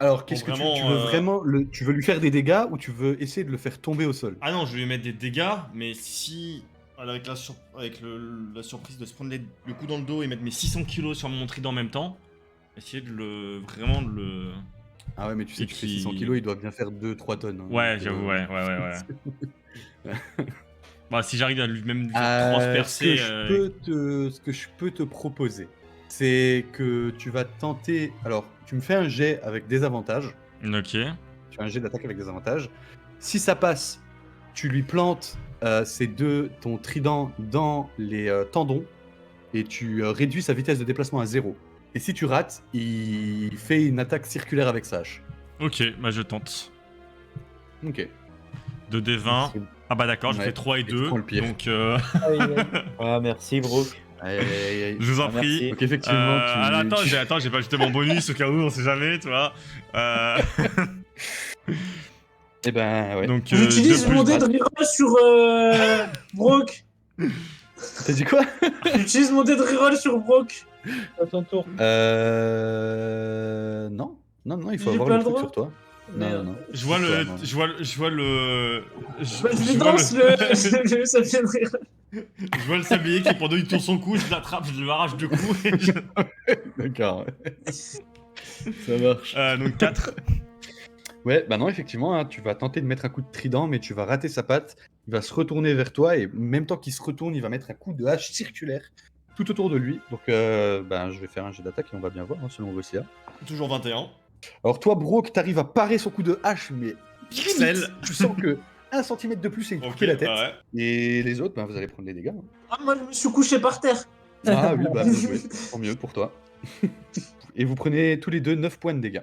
Alors, qu'est-ce que vraiment, tu veux vraiment tu veux lui faire des dégâts ou tu veux essayer de le faire tomber au sol? Ah non, je vais lui mettre des dégâts, mais si... Avec la surprise de se prendre le coup dans le dos et mettre mes 600 kilos sur mon trident en même temps, essayer de vraiment de le... Ah ouais, mais tu sais, Et tu fais qui- 600 kilos, il doit bien faire 2-3 tonnes. hein, Ouais, donc, j'avoue, ouais. Bah, si j'arrive à lui faire ce transpercer... que je peux te proposer, c'est que tu vas tenter. Alors, tu me fais un jet avec des avantages. Ok. Tu as un jet d'attaque avec des avantages. Si ça passe, tu lui plantes ton trident dans les tendons et tu réduis sa vitesse de déplacement à 0. Et si tu rates, il fait une attaque circulaire avec sa hache. Ok, bah je tente. Ok. 2d20. Ah bah d'accord, je Ouais, fais 3 et et tu 2. prends le pire. Donc, Ah, merci, Brock. Aïe, aïe, aïe, aïe. je vous en Ah, prie. merci. Donc effectivement, Attends, j'ai pas ajouté mon bonus au cas où, on sait jamais, tu vois. Eh ben ouais. Donc, J'utilise deux mon plus- dé de reroll sur Brock. T'as dit quoi? J'utilise mon dé de reroll sur Brock. À ton tour. Non. Non, non, il faut J'ai avoir pas le le truc droit sur toi. Non, Merde. non, non. Je vois Sur toi, le. non, non. Je vois le. Je, Bah, je je lui vois danse le ça vient de rire. je vois le sablier qui, pendant il tourne son cou, je l'attrape, je lui arrache deux coups. Et D'accord, ouais. Ça marche. donc 4. Ouais, bah non, effectivement, hein, tu vas tenter de mettre un coup de trident, mais tu vas rater sa patte. Il va se retourner vers toi et même temps qu'il se retourne, il va mettre un coup de hache circulaire tout autour de lui. Donc, ben, je vais faire un jet d'attaque et on va bien voir, hein, selon vos CA. Toujours 21. Alors, toi, Brock, t'arrives à parer son coup de hache, mais Pixel. limite, tu sens que 1 centimètre de plus et il te Ok, coupait la tête. ouais. Et les autres, ben, vous allez prendre des dégâts. Hein. Ah, moi, je me suis couché par terre. Ah oui, bah, bien joué. Tant mieux pour toi. Et vous prenez tous les deux 9 points de dégâts.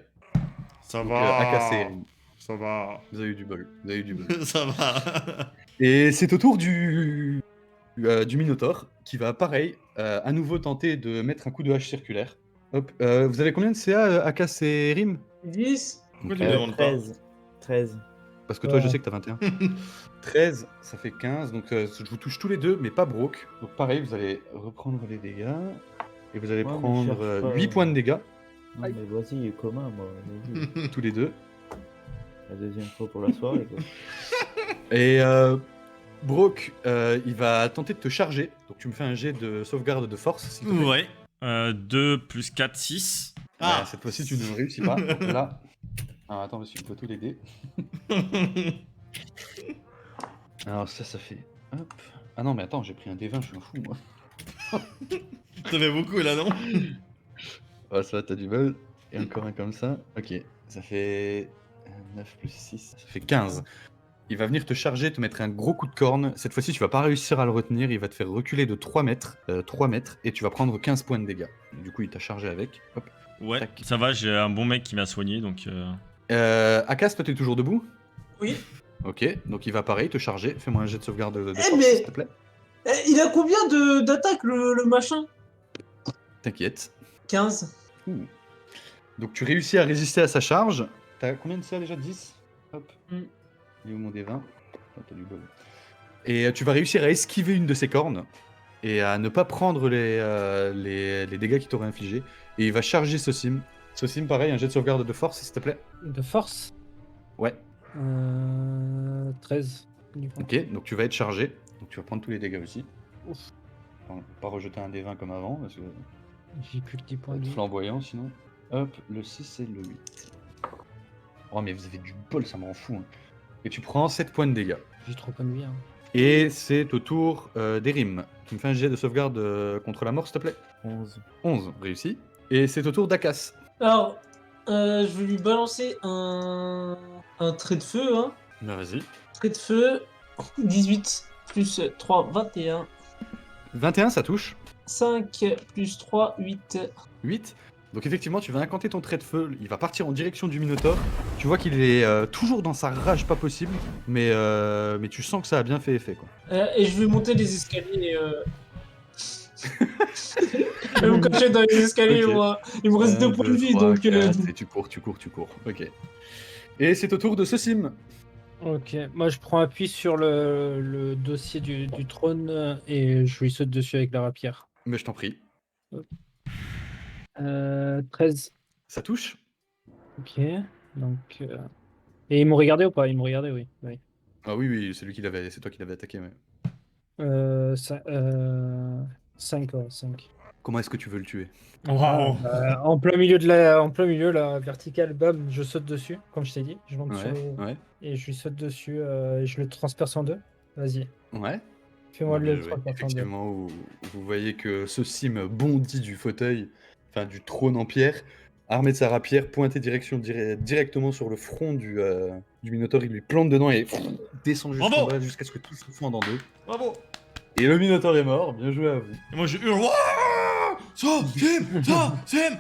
Ça Donc, va. AKC, Ça va. vous avez eu du bol. Vous avez eu du bol. Ça va. Et c'est au tour du Minotaure qui va, pareil, à nouveau tenter de mettre un coup de hache circulaire. Hop, vous avez combien de CA, Akas et Rim 10. Pourquoi Ok. tu me demandes pas 13. 13. Parce que toi, je Ouais. sais que t'as 21. 13, ça fait 15, donc je vous touche tous les deux, mais pas Brock. Donc pareil, vous allez reprendre les dégâts. Et vous allez Ouais, mais prendre cherche pas. 8 points de dégâts, Non, mais vas-y, il est commun, moi. Vas-y. tous les deux. La deuxième fois pour la soirée, quoi. Et Brock, il va tenter de te charger. Donc tu me fais un jet de sauvegarde de force, s'il te plaît. Ouais. 2 plus 4, 6. Ouais, cette fois-ci, tu ne réussis pas. Donc là... Alors attends, parce qu'il faut tous les dés. Alors ça fait... Hop. Ah non, mais attends, j'ai pris un D20, je suis un fou, moi. Ça fait beaucoup là, non? Ouais, ça va, t'as du bol. Et encore un comme ça. Ok, ça fait 9 plus 6, ça fait 15. Il va venir te charger, te mettre un gros coup de corne. Cette fois-ci, tu vas pas réussir à le retenir. Il va te faire reculer de 3 mètres, 3 mètres, et tu vas prendre 15 points de dégâts. Du coup, il t'a chargé avec. Hop. Ouais, Tac. ça va, j'ai un bon mec qui m'a soigné, donc... Akas, toi, t'es toujours debout? Oui. Ok, donc il va pareil te charger. Fais-moi un jet de sauvegarde de Eh, force, mais- s'il te plaît. Eh, il a combien d'attaques, le machin T'inquiète. 15. Ouh. Donc tu réussis à résister à sa charge. T'as combien de ça déjà? 10? Hop. Mm. Il est où mon D20? Oh, t'as du bol. Et tu vas réussir à esquiver une de ses cornes et à ne pas prendre les dégâts qu'il t'aurait infligés. Et il va charger Sosim. Sosim, pareil, un jet de sauvegarde de force, s'il te plaît. De force Ouais. 13. Du coup. Ok, donc tu vas être chargé. Donc tu vas prendre tous les dégâts aussi. Ouf. Enfin, pas rejeter un D20 comme avant, parce que J'ai plus que 10 ça points va de être vie. flamboyant sinon. Hop, le 6 et le 8. Oh mais vous avez du bol, ça me rend fou. Hein. Et tu prends 7 points de dégâts. J'ai trop points de vie. Hein. Et c'est au tour d'Erim. Tu me fais un jet de sauvegarde contre la mort, s'il te plaît. 11. 11, réussi. Et c'est au tour d'Akas. Alors, je vais lui balancer un trait de feu, hein. Bah vas-y. Trait de feu, 18 plus 3, 21. 21, ça touche. 5 plus 3, 8. 8. Donc effectivement, tu vas incanter ton trait de feu. Il va partir en direction du Minotaure. Tu vois qu'il est toujours dans sa rage pas possible. Mais tu sens que ça a bien fait effet, quoi. Et je vais monter les escaliers. Je vais me cacher dans les escaliers, Ok. moi. Il me reste 2 points de vie, donc... Et tu cours. Ok. Et c'est au tour de Sosim. Ok, moi je prends appui sur le dossier du trône et je lui saute dessus avec la rapière. Mais je t'en prie. 13. Ça touche. Ok, donc. Et ils m'ont regardé ou pas? Ils m'ont regardé, oui. Oui. Ah oui, c'est toi qui l'avais attaqué. Ouais. 5, ouais, 5. Comment est-ce que tu veux le tuer? Waouh. En plein milieu, la verticale, bam, je saute dessus, comme je t'ai dit. Je monte sur le... Ouais. Et je lui saute dessus et je le transperce en deux. Vas-y, Ouais. fais-moi Bien le joué. transperce en deux. Effectivement, vous voyez que Sosim bondit du fauteuil, enfin du trône en pierre, armé de sa rapière, pointé directement sur le front du Minotaure. Il lui plante dedans et descend jusqu'en Bravo. bas jusqu'à ce que tout se fende en deux. Bravo. Et le Minotaure est mort. Bien joué à vous. Et moi je hurle. Wouah, ça, Sim.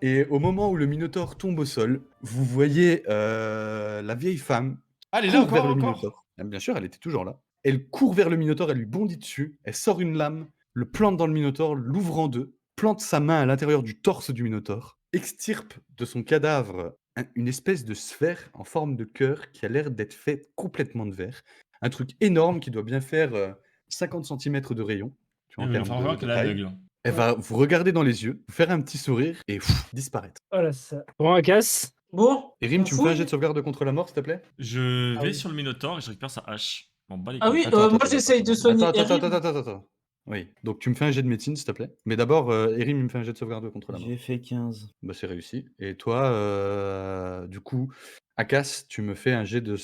Et au moment où le Minotaure tombe au sol, vous voyez la vieille femme Ah, elle est là court vers le encore. Minotaure. Ah, bien sûr, elle était toujours là. Elle court vers le Minotaure, elle lui bondit dessus, elle sort une lame, le plante dans le Minotaure, l'ouvre en deux, plante sa main à l'intérieur du torse du Minotaure, extirpe de son cadavre une espèce de sphère en forme de cœur qui a l'air d'être faite complètement de verre. Un truc énorme qui doit bien faire 50 cm de rayon. Tu vois, en Il va termes falloir de qu'elle taille. aveugle. Elle va vous regarder dans les yeux, vous faire un petit sourire et disparaître. Voilà, ça. Bon, casse. Bon. Erim, on tu me fais un fouille. jet de sauvegarde contre la mort, s'il te plaît? Je Ah vais oui. sur le Minotaur et je récupère sa hache. M'en bats les Ah couilles. oui, Attends, moi attends, j'essaye de soigner Erim. Attends. Oui, donc tu me fais un jet de médecine, s'il te plaît. Mais d'abord, Erim, il me fait un jet de sauvegarde contre la mort. J'ai fait 15. Bah, c'est réussi. Et toi, du coup, Akas, tu me fais un jet de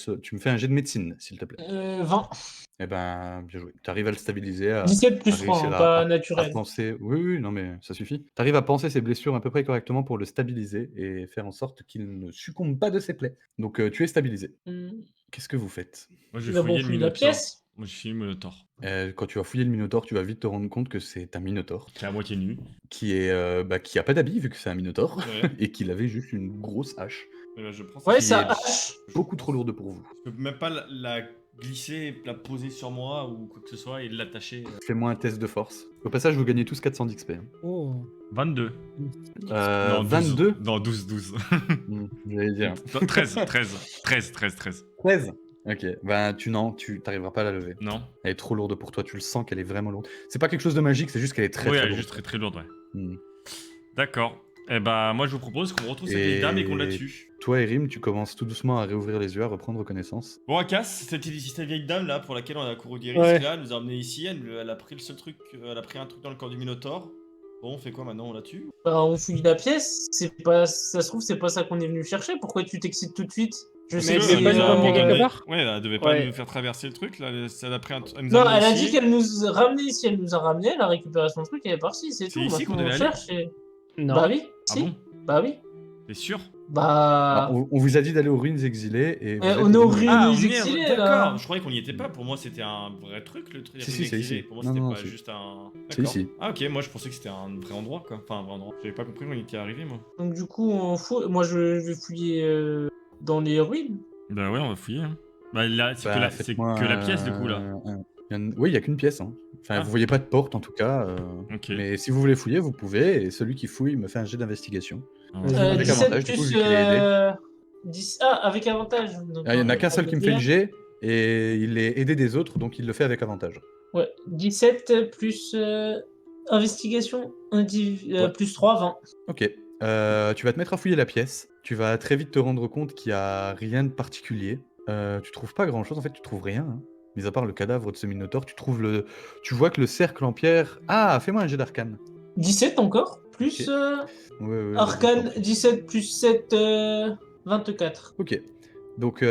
médecine, s'il te plaît. 20. Eh ben, bien joué. Tu arrives à le stabiliser, à 17 plus 3, réussir pas à naturel. penser. Oui, non, mais ça suffit. Tu arrives à penser ses blessures à peu près correctement pour le stabiliser et faire en sorte qu'il ne succombe pas de ses plaies. Donc, tu es stabilisé. Qu'est-ce que vous faites? Moi, je Nous vais avons fouiller le fouillé la Minotaur. pièce. Moi, je fouille le Minotaur. Quand tu vas fouiller le Minotaur, tu vas vite te rendre compte que c'est un Minotaur Qui est à moitié nu. qui a pas d'habit vu que c'est un Minotaur Ouais. et qu'il avait juste une grosse hache Et là, je prends Ouais, Qui ça est- hache. beaucoup trop lourde pour vous. Je peux même pas la glisser, la poser sur moi ou quoi que ce soit et l'attacher. Fais-moi un test de force. Au passage, vous gagnez tous 400 d'XP. Hein. Oh. 22. Non, 12. 22 Non, 12. J'allais dire. 13. 13 Ok, ben tu t'arriveras pas à la lever. Non. Elle est trop lourde pour toi, tu le sens qu'elle est vraiment lourde. C'est pas quelque chose de magique, c'est juste qu'elle est très Oui, très elle est lourde. juste très très lourde, ouais. Hmm. D'accord. Eh bah, moi je vous propose qu'on retrouve cette vieille dame et qu'on la tue. Toi, Erim, tu commences tout doucement à réouvrir les yeux, à reprendre connaissance. Bon, Akas, cette vieille dame là pour laquelle on a couru des Ouais. risques là, elle nous a amené ici, elle a pris le seul truc, elle a pris un truc dans le corps du Minotaur. Bon, on fait quoi maintenant? On la tue? Bah, on fouille la pièce. C'est pas, ça se trouve, c'est pas ça qu'on est venu chercher. Pourquoi tu t'excites tout de suite? Je Mais sais elle que devait c'est, pas nous ramener quelque euh, part Ouais, elle devait pas Ouais. nous faire traverser le truc là, elle a pris un. Elle nous Non, amené elle a ici. dit qu'elle nous a ramené ici. Elle nous a ramené, elle a récupéré son truc, elle est partie, c'est C'est tout. ici qu'on Maintenant, on devait aller cherche et... Non. Bah oui, Ah si. bon? Bah oui. T'es sûr? Bah... Alors, on vous a dit d'aller aux ruines exilées et vous êtes on est aux ruines ruines Ah, des merde, exilés, d'accord. là. Je croyais qu'on y était pas. Pour moi, c'était un vrai truc, le truc. Si, des si, c'est exilés. ici. Pour moi, Non, c'était non, pas c'est- juste un. C'est D'accord. ici. Ah, ok. Moi, je pensais que c'était un vrai endroit, quoi. Enfin, un vrai endroit. J'avais pas compris qu'on y était arrivé, moi. Donc du coup, on fouille. Moi, je vais fouiller dans les ruines. Bah ouais, on va fouiller. Hein. Bah là, c'est Bah, c'est faites-moi que la pièce, du coup, là. Oui, il y a qu'une pièce. Hein. Enfin, Ah. vous voyez pas de porte en tout cas. Ok. Mais si vous voulez fouiller, vous pouvez. Et celui qui fouille me fait un jet d'investigation. Ah, Vas-y. ouais. Avec 17 avantage, du coup, plus... vu qu'il est aidé. 10... Ah, avec avantage. Donc, Ah, il y en a on qu'un seul va qui me fait le dire. jet et il est aidé des autres, donc il le fait avec avantage. Ouais, 17 plus investigation, Ouais. plus 3, 20. Ok. Tu vas te mettre à fouiller la pièce. Tu vas très vite te rendre compte qu'il n'y a rien de particulier. Tu trouves pas grand chose, en fait, tu trouves rien. Hein. Mis à part le cadavre de ce minotaure, tu vois que le cercle en pierre. Ah, fais-moi un jet d'arcane. 17 encore, plus Ok. Ouais, arcane, vas-y, 17 plus 7, 24. Ok. Donc,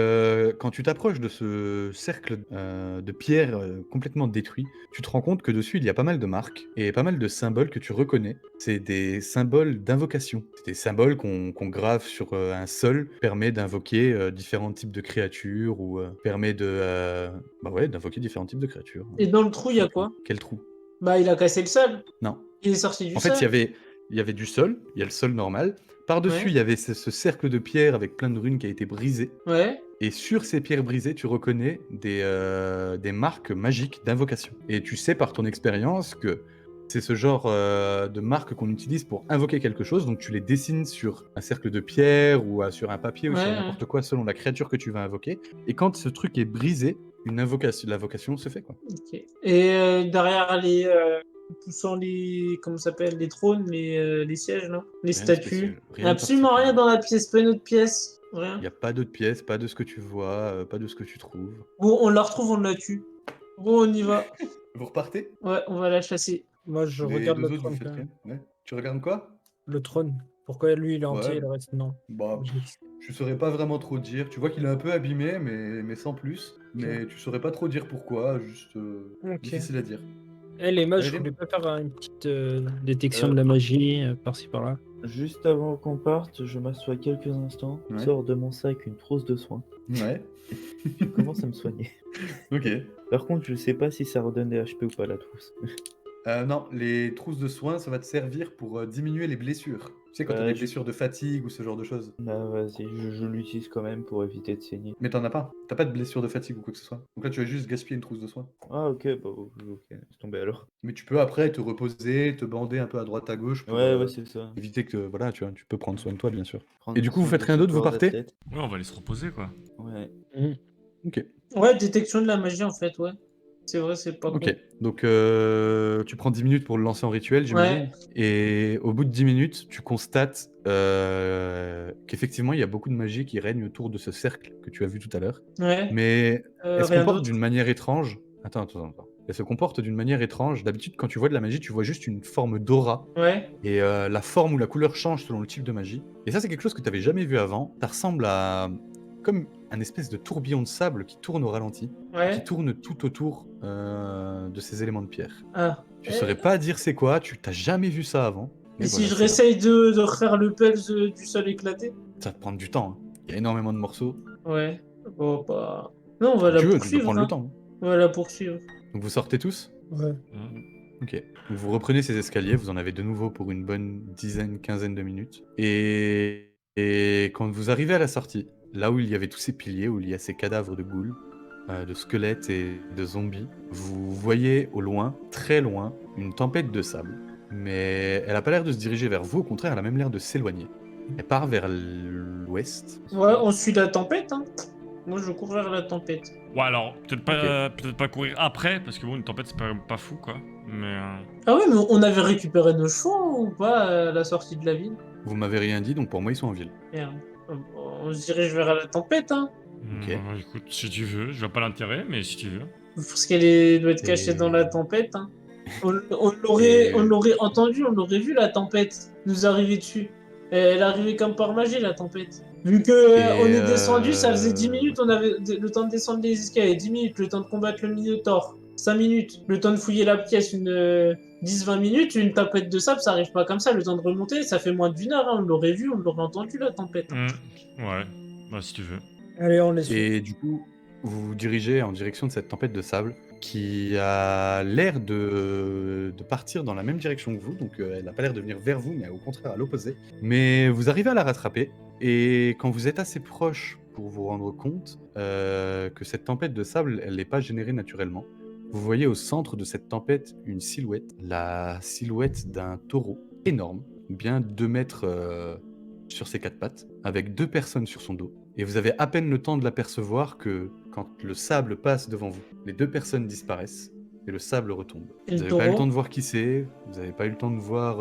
quand tu t'approches de ce cercle de pierre complètement détruit, tu te rends compte que dessus, il y a pas mal de marques et pas mal de symboles que tu reconnais. C'est des symboles d'invocation. C'est des symboles qu'on grave sur un sol, permet d'invoquer différents types de créatures ou permet d'invoquer différents types de créatures. Et dans le trou, il y a quoi? Quel trou? Bah, il a cassé le sol. Non. Il est sorti du En sol. fait, il y avait du sol, il y a le sol normal. Par-dessus, Ouais. il y avait ce cercle de pierre avec plein de runes qui a été brisé. Ouais. Et sur ces pierres brisées, tu reconnais des marques magiques d'invocation. Et tu sais par ton expérience que c'est ce genre de marques qu'on utilise pour invoquer quelque chose. Donc tu les dessines sur un cercle de pierre ou sur un papier ou sur Ouais, n'importe quoi selon la créature que tu vas invoquer. Et quand ce truc est brisé, l'invocation se fait quoi. Ok. Et derrière les... poussant les... Comment ça s'appelle? Les trônes, les sièges, là. Les Rien de statues. spécial, Il n'y a de absolument particulier. rien dans la pièce, pas une autre pièce. Rien. Il n'y a pas d'autres pièces, pas de ce que tu vois, pas de ce que tu trouves. Bon, on la retrouve, on la tue. Bon, on y va. Vous repartez? Ouais, on va la chasser. Moi, je Les regarde deux le autres, vous trône. faites quand même. rien? Ouais. Tu regardes quoi? Le trône. Pourquoi lui, il est entier Ouais. et le reste, non? Bah, je saurais pas vraiment trop dire. Tu vois qu'il est un peu abîmé, mais sans plus. Mais tu saurais pas trop dire pourquoi, juste Ok. difficile à dire. Eh les mages, je Allez, voulais pas faire une petite détection Euh. de la magie par-ci par-là. Juste avant qu'on parte, je m'assois quelques instants, Ouais. sors de mon sac une trousse de soins, Ouais. je commence à me soigner. Ok. Par contre, je sais pas si ça redonne des HP ou pas la trousse. Non, les trousses de soins, ça va te servir pour diminuer les blessures. Tu sais, quand t'as Ouais, des je- blessures de fatigue ou ce genre de choses. Bah vas-y, je l'utilise quand même pour éviter de saigner. Mais t'en as pas. T'as pas de blessure de fatigue ou quoi que ce soit. Donc là, tu vas juste gaspiller une trousse de soins. Ah ok, bah ok, c'est tombé alors. Mais tu peux après te reposer, te bander un peu à droite à gauche pour Ouais, c'est ça. éviter que voilà, tu vois, tu peux prendre soin de toi, bien sûr. Prendre Et du coup, vous soin faites de rien son d'autre, vous corps, partez d'athlète. Ouais, on va aller se reposer, quoi. Ouais. Ok. Ouais, détection de la magie, en fait, ouais. C'est vrai, c'est pas con. Ok, donc tu prends 10 minutes pour le lancer en rituel, j'imagine. Ouais. Et au bout de 10 minutes, tu constates qu'effectivement, il y a beaucoup de magie qui règne autour de ce cercle que tu as vu tout à l'heure. Ouais. Mais elle se Rien comporte d'autre. d'une manière étrange. Attends. Elle se comporte d'une manière étrange. D'habitude, quand tu vois de la magie, tu vois juste une forme d'aura. Ouais. Et la forme ou la couleur change selon le type de magie. Et ça, c'est quelque chose que tu n'avais jamais vu avant. Ça ressemble à comme un espèce de tourbillon de sable qui tourne au ralenti, qui Ouais. tourne tout autour de ces éléments de pierre. Ah. Tu saurais pas dire c'est quoi, tu t'as jamais vu ça avant. Et Mais si voilà, je c'est réessaye de refaire le puzzle du sol éclaté? là. Ça va te prendre du temps. Hein. Il y a énormément de morceaux. Ouais. Bon, bah. Non, on va Comme la tu veux, tu peux poursuivre. prendre Hein. le temps. On va la poursuivre. Donc vous sortez tous. Ouais. Ok. Donc vous reprenez ces escaliers, vous en avez de nouveau pour une bonne dizaine, quinzaine de minutes. Et quand vous arrivez à la sortie, là où il y avait tous ces piliers, où il y a ces cadavres de ghouls, de squelettes et de zombies, vous voyez au loin, très loin, une tempête de sable. Mais elle a pas l'air de se diriger vers vous, au contraire, elle a même l'air de s'éloigner. Elle part vers l'ouest. Ouais, on suit la tempête. Hein. Moi, je cours vers la tempête. Ouais, alors, peut-être pas courir après, parce que bon, une tempête, c'est pas fou, quoi. Mais. Ah ouais, mais on avait récupéré nos chevaux ou pas à la sortie de la ville? Vous m'avez rien dit, donc pour moi ils sont en ville. Merde. On se dirige vers la tempête, hein. Ok. Écoute, si tu veux, je vois pas l'intérêt, mais si tu veux. Parce doit être cachée Et- dans la tempête, hein. On Et- l'aurait entendu, on l'aurait vu la tempête nous arriver dessus. Elle arrivait comme par magie, la tempête. Vu que on est descendu, ça faisait 10 minutes, on avait le temps de descendre les escaliers, 10 minutes, le temps de combattre le Minotaure, 5 minutes, le temps de fouiller la pièce, 10-20 minutes, une tempête de sable, ça arrive pas comme ça, le temps de remonter, ça fait moins d'1 heure, hein. On l'aurait vu, on l'aurait entendu, la tempête. Ouais, bah si tu veux. Allez, on les suit. Et du coup, vous vous dirigez en direction de cette tempête de sable qui a l'air de partir dans la même direction que vous. Donc elle n'a pas l'air de venir vers vous, mais au contraire à l'opposé. Mais vous arrivez à la rattraper. Et quand vous êtes assez proche pour vous rendre compte que cette tempête de sable, elle n'est pas générée naturellement, vous voyez au centre de cette tempête une silhouette. La silhouette d'un taureau énorme, bien 2 mètres sur ses 4 pattes, avec 2 personnes sur son dos. Et vous avez à peine le temps de l'apercevoir que quand le sable passe devant vous, les 2 personnes disparaissent et le sable retombe. Et Vous le n'avez pas eu le taureau temps de voir qui c'est, vous n'avez pas eu le temps de voir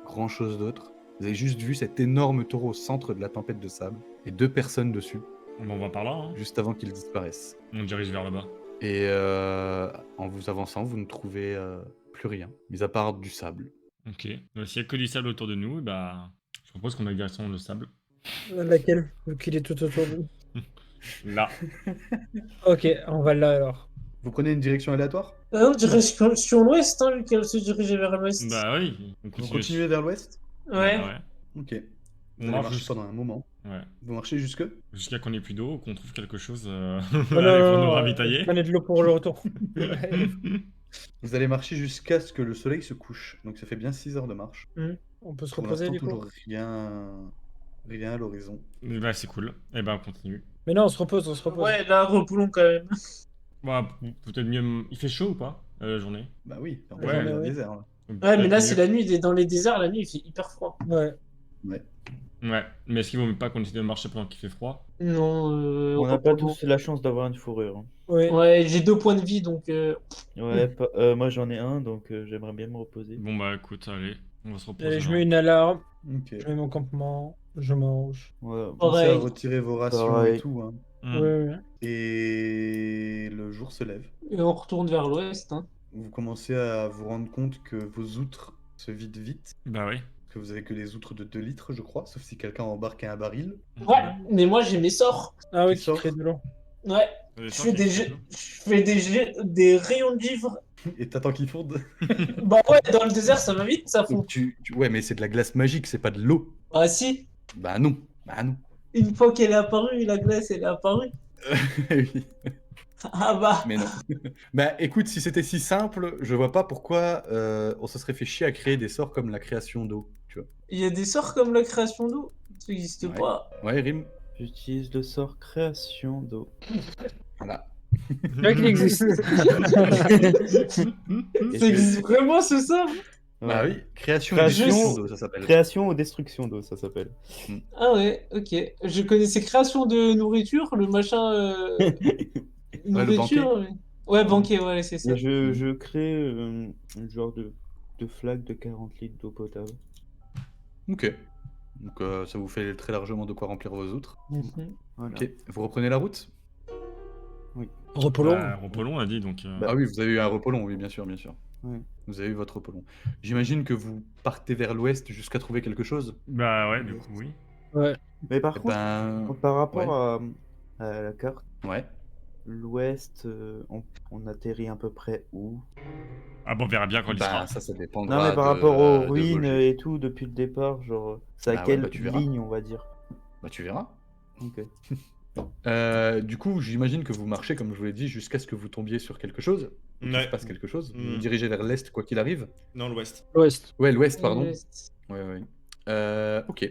grand chose d'autre. Vous avez juste vu cet énorme taureau au centre de la tempête de sable et 2 personnes dessus, Bon, on va par là, hein. juste avant qu'il disparaisse. On dirige vers là-bas. Et en vous avançant, vous ne trouvez plus rien, mis à part du sable. Ok. Donc, s'il y a que du sable autour de nous, bah. Je propose qu'on aille direction le sable. Laquelle? Vu qu'il est tout autour de nous. Là. Ok, on va là alors. Vous prenez une direction aléatoire? Ah non, direction l'ouest, hein, vu qu'elle se dirigeait vers l'ouest. Bah oui. On Vous continue. continuez vers l'ouest? Ouais. Ok. On Vous allez marche marcher jusqu'à pendant un moment. ouais. Vous marchez jusque? Jusqu'à qu'on ait plus d'eau, qu'on trouve quelque chose Oh pour non, nous ravitailler. prenez de l'eau pour le retour. Vous allez marcher jusqu'à ce que le soleil se couche. Donc ça fait bien 6 heures de marche. On peut se Pour reposer l'instant, du coup. toujours rien à l'horizon. Bah c'est cool. Et ben on continue. Mais non, on se repose, on se repose. Ouais, là, repoulons quand même. Bah peut-être mieux. Il fait chaud ou pas la journée? Bah oui, en Ouais, plus on est dans ouais. le désert là. Ouais, mais là, Peut-être c'est mieux. la nuit. Dans les déserts, la nuit, il fait hyper froid. Ouais. Ouais. Ouais. Mais est-ce qu'il vaut pas qu'on essaie de marcher pendant qu'il fait froid? Non, On n'a pas repos. tous la chance d'avoir une fourrure. Hein. Ouais. Ouais, j'ai 2 points de vie, donc... Ouais, moi j'en ai un, donc j'aimerais bien me reposer. Bon bah écoute, allez, on va se reposer. Allez, je là. mets une alarme, Ok. je mets mon campement, je mange. Ouais, pensez Pareil. à retirer vos rations Pareil. et tout. Hein. Hmm. Ouais. Et le jour se lève. Et on retourne vers l'ouest, hein. Vous commencez à vous rendre compte que vos outres se vident vite. Bah oui. Que vous avez que des outres de 2 litres, je crois. Sauf si quelqu'un embarque un baril. Ouais, mais moi, j'ai mes sorts. Ah oui, Tu qui sors. crée de l'eau. Ouais, Des je sorts fais qui des font jets, je fais des rayons de givre. Et t'attends qu'il fonde. Bah ouais, dans le désert, ça va vite, ça fond. Donc ouais, mais c'est de la glace magique, c'est pas de l'eau. Ah si, Bah non. Bah non. une fois qu'elle est apparue, la glace, elle est apparue. Oui. Ah bah, Mais non. Bah écoute, si c'était si simple, je vois pas pourquoi on se serait fait chier à créer des sorts comme la création d'eau, tu vois. il y a des sorts comme la création d'eau. Ça n'existe Ouais. pas. Ouais, Rim. J'utilise le sort création d'eau. Voilà. C'est vrai qu'il existe. Ça existe vraiment ce sort? Bah oui, création, Création- destruction d'eau, ça s'appelle. Création ou destruction d'eau, ça s'appelle. Ah ouais, ok. Je connaissais création de nourriture, le machin... le nourriture. Mais... Ouais, banquier, ouais, c'est ça. Et je crée une genre de flaque de 40 litres d'eau potable. Ok. Donc ça vous fait très largement de quoi remplir vos outres. Mhm. Voilà. Ok. Vous reprenez la route? Repos long. Bah, repos long, on a dit, donc... Bah, Ah oui, vous avez eu un repos long, oui, bien sûr, bien sûr. Ouais. Vous avez eu votre repos long. J'imagine que vous partez vers l'ouest jusqu'à trouver quelque chose. Bah ouais, du coup, oui. Ouais. Mais par Eh contre, ben... par rapport Ouais. à la carte, Ouais. l'ouest, on atterrit à peu près où? Ah bon, on verra bien quand il y Bah sera. ça Non, mais dépendra par rapport aux de ruines vos jets. et tout depuis le départ, genre, c'est à Bah ouais, quelle bah tu verras. ligne, on va dire? Bah tu verras. Ok. Du coup, j'imagine que vous marchez, comme je vous l'ai dit, jusqu'à ce que vous tombiez sur quelque chose, ou qu'il se Ouais. passe quelque chose. Vous vous Hmm. dirigez vers l'est, quoi qu'il arrive. Non, l'ouest. L'ouest. Ouais, l'ouest, pardon. L'Ouest. Ouais. Ok.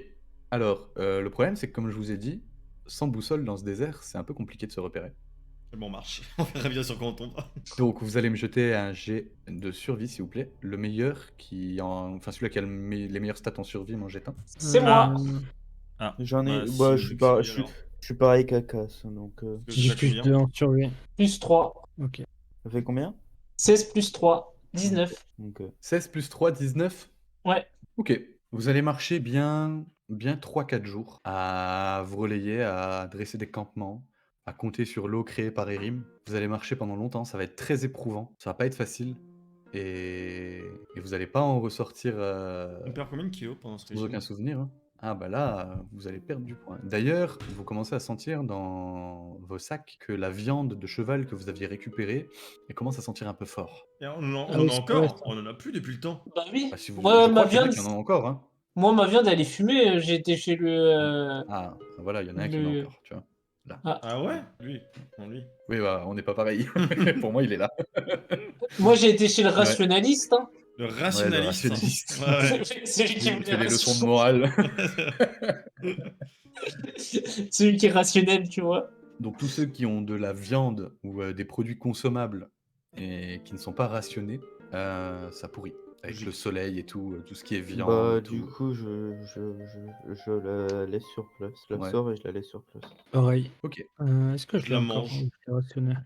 Alors, le problème, c'est que comme je vous ai dit, sans boussole dans ce désert, c'est un peu compliqué de se repérer. C'est bon, on marche. On verra bien sur quoi on tombe. Donc, vous allez me jeter un jet de survie, s'il vous plaît. Le meilleur enfin celui qui a les meilleurs stats en survie m'en jette un. C'est moi. Ah, J'en ai. bah, Bah, si, vu que c'est lui, alors. je suis pareil qu'Akas, donc. Parce que J'ai t'as plus combien 2 en survie. Plus 3. Ok. Ça fait combien? 16 plus 3. 19. Donc, 16 plus 3, 19. Ouais. Ok. Vous allez marcher bien 3-4 jours à vous relayer, à dresser des campements, à compter sur l'eau créée par Erim. Vous allez marcher pendant longtemps, ça va être très éprouvant, ça va pas être facile. Et vous allez pas en ressortir On perd combien de kilos pendant ce sans régime? aucun souvenir, hein. Ah bah là, vous allez perdre du poids. D'ailleurs, vous commencez à sentir dans vos sacs que la viande de cheval que vous aviez récupérée, elle commence à sentir un peu fort. Et on en, Ah on en oui, a c'est vrai, encore? ça. On en a plus depuis le temps. Bah oui. Bah, si vous... Moi, Je ma crois qu'il y en a viande, qui en ont encore, hein. moi, ma viande, elle est fumée. J'ai été chez Ah, voilà, il y en a un qui en a le... encore, tu vois. Là. Ah. Ah ouais? Lui. Non, lui. Oui, bah, on n'est pas pareil. Pour moi, il est là. Moi, j'ai été chez le Ouais. rationaliste. Hein. Le Ouais, le rationaliste. rationaliste. Ouais, ouais. Celui qui me Il fait des leçons de ration- morale. Celui qui est rationnel, tu vois. Donc, tous ceux qui ont de la viande ou des produits consommables et qui ne sont pas rationnés, ça pourrit. Avec Logique. le soleil et tout, tout ce qui est viande bah, et tout. du coup, je la laisse sur place. Je la Ouais. sors et je la laisse sur place. Pareil. Ok. Est-ce que je Je l'ai la encore mange. opérationnel?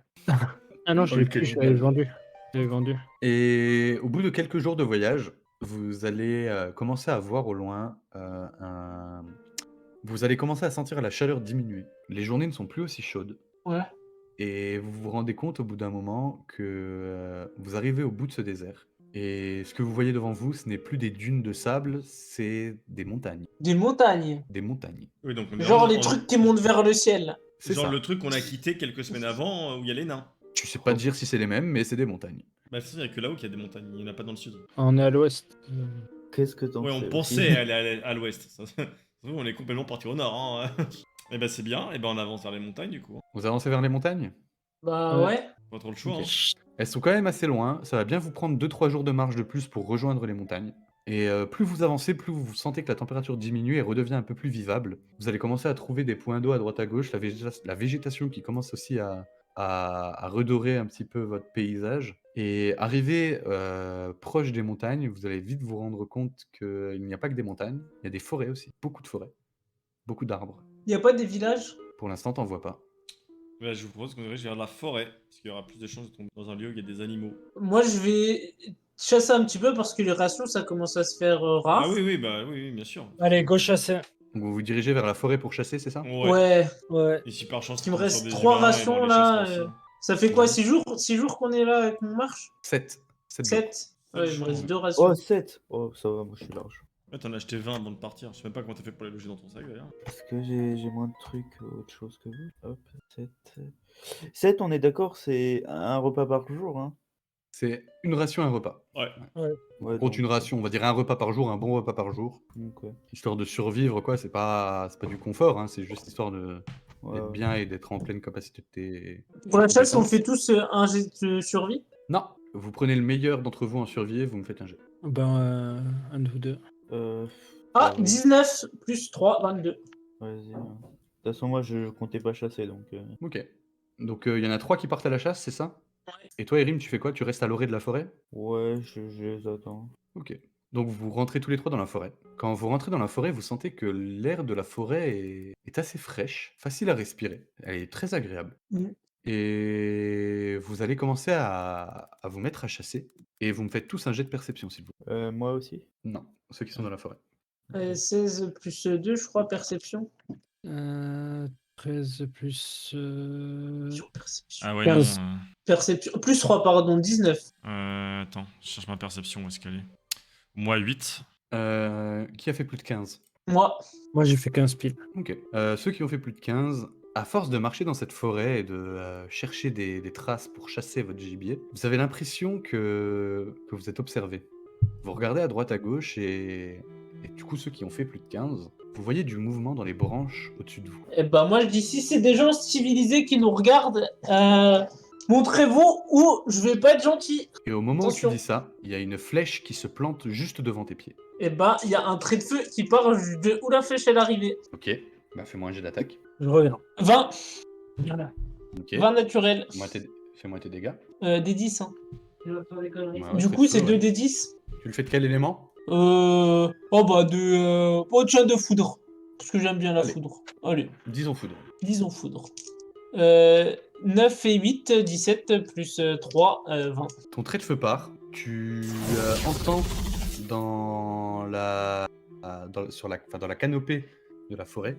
Ah non, je l'ai Ok, plus, je génial. l'avais vendu. Je l'avais vendu. Et au bout de quelques jours de voyage, vous allez commencer à voir au loin Vous allez commencer à sentir la chaleur diminuer. Les journées ne sont plus aussi chaudes. Ouais. Et vous vous rendez compte au bout d'un moment que vous arrivez au bout de ce désert. Et ce que vous voyez devant vous, ce n'est plus des dunes de sable, c'est des montagnes. Des montagnes. Des montagnes. Oui, donc on est Genre vraiment- les trucs qui montent vers le ciel. C'est Genre ça. le truc qu'on a quitté quelques semaines avant où il y a les nains. Je sais pas dire si c'est les mêmes, mais c'est des montagnes. Bah si, il y a que là où il y a des montagnes. Il n'y en a pas dans le sud. On est à l'ouest. Qu'est-ce que t'en Ouais, sais on aussi pensait aller à l'ouest. Ça se trouve, on est complètement parti au nord. Hein. Et bah c'est bien. Et ben on avance vers les montagnes du coup. Vous avancez vers les montagnes? Bah Ouais. ouais. Pas trop le choix. Ok. Hein. Elles sont quand même assez loin, ça va bien vous prendre 2-3 jours de marche de plus pour rejoindre les montagnes. Et plus vous avancez, plus vous sentez que la température diminue et redevient un peu plus vivable. Vous allez commencer à trouver des points d'eau à droite à gauche, la végétation qui commence aussi à redorer un petit peu votre paysage. Et arrivé proche des montagnes, vous allez vite vous rendre compte qu'il n'y a pas que des montagnes, il y a des forêts aussi, beaucoup de forêts, beaucoup d'arbres. Y a pas des villages? Pour l'instant, t'en vois pas. Bah, je vous propose qu'on dirige vers la forêt. Parce qu'il y aura plus de chances de tomber dans un lieu où il y a des animaux. Moi, je vais chasser un petit peu parce que les rations, ça commence à se faire rare. Ah oui, bah oui, bien sûr. Allez, go chasser. Donc vous vous dirigez vers la forêt pour chasser, c'est ça? Ouais. Ouais. Et si par chance Il me on tombe sur reste des 3 humains, et ben, on rations les là. chassera aussi. Ça fait quoi? Ouais. 6 jours qu'on est là avec mon marche? 7 jours. 7. Ouais, il me jours, reste ouais. 2 rations. Oh, 7! Oh, ça va, moi je suis large. Ouais, t'en as acheté 20 avant de partir. Je sais même pas comment t'as fait pour les loger dans ton sac d'ailleurs. Parce que j'ai moins de trucs, autre chose que vous. Hop, 7. 7, on est d'accord, c'est un repas par jour, hein? C'est une ration, un repas. Ouais. Ouais, Compte une ration, on va dire un repas par jour, un bon repas par jour. Ok. Histoire de survivre, quoi, c'est pas du confort, hein, c'est juste histoire d'être Ouais. bien et d'être en pleine capacité de tes... Pour la chasse, on compétences. fait tous un jet de survie. Non, vous prenez le meilleur d'entre vous en survie et vous me faites un jet. Ben, un de vous deux. Ah, oui. 19 plus 3, 22. Vas-y. Hein. De toute façon, moi je comptais pas chasser donc. Ok. Donc il y en a 3 qui partent à la chasse, c'est ça? Ouais. Et toi, Erim, tu fais quoi? Tu restes à l'orée de la forêt? Ouais, je les attends. Ok. Donc vous rentrez tous les 3 dans la forêt. Quand vous rentrez dans la forêt, vous sentez que l'air de la forêt est assez fraîche, facile à respirer. Elle est très agréable. Mhm. Et vous allez commencer à vous mettre à chasser. Et vous me faites tous un jet de perception, s'il vous plaît. Moi aussi. Non, ceux qui sont dans la forêt. 16 plus 2, je crois, perception. 13 plus. Sur perception. Ah ouais, 15. non. Perception. Plus 3, pardon, 19. Attends, je cherche ma perception, où est-ce qu'elle est? Moi, 8. Qui a fait plus de 15? Moi, Moi, j'ai fait 15 piles. Ok. Ceux qui ont fait plus de 15, à force de marcher dans cette forêt et de chercher des traces pour chasser votre gibier, vous avez l'impression que vous êtes observé. Vous regardez à droite à gauche et du coup, ceux qui ont fait plus de 15, vous voyez du mouvement dans les branches au-dessus de vous. eh ben, moi je dis si c'est des gens civilisés qui nous regardent, montrez-vous ou je vais pas être gentil. Et au moment Attention. où tu dis ça, il y a une flèche qui se plante juste devant tes pieds. Eh ben, il y a un trait de feu qui part de où la flèche est arrivée. Ok, bah fais-moi un jet d'attaque. Je reviens. 20. Voilà. Ok, 20 naturel. fais-moi tes dégâts. Des 10. Hein. Je vais faire des conneries. Ouais, Du fais coup, feu, c'est ouais. 2 des 10. Tu le fais de quel élément? Oh bah tiens, de foudre. Parce que j'aime bien la Allez. foudre. Allez, Disons foudre. disons foudre. 9 et 8, 17 plus 3, 20. Ton trait de feu part. Tu entends dans la, dans la canopée de la forêt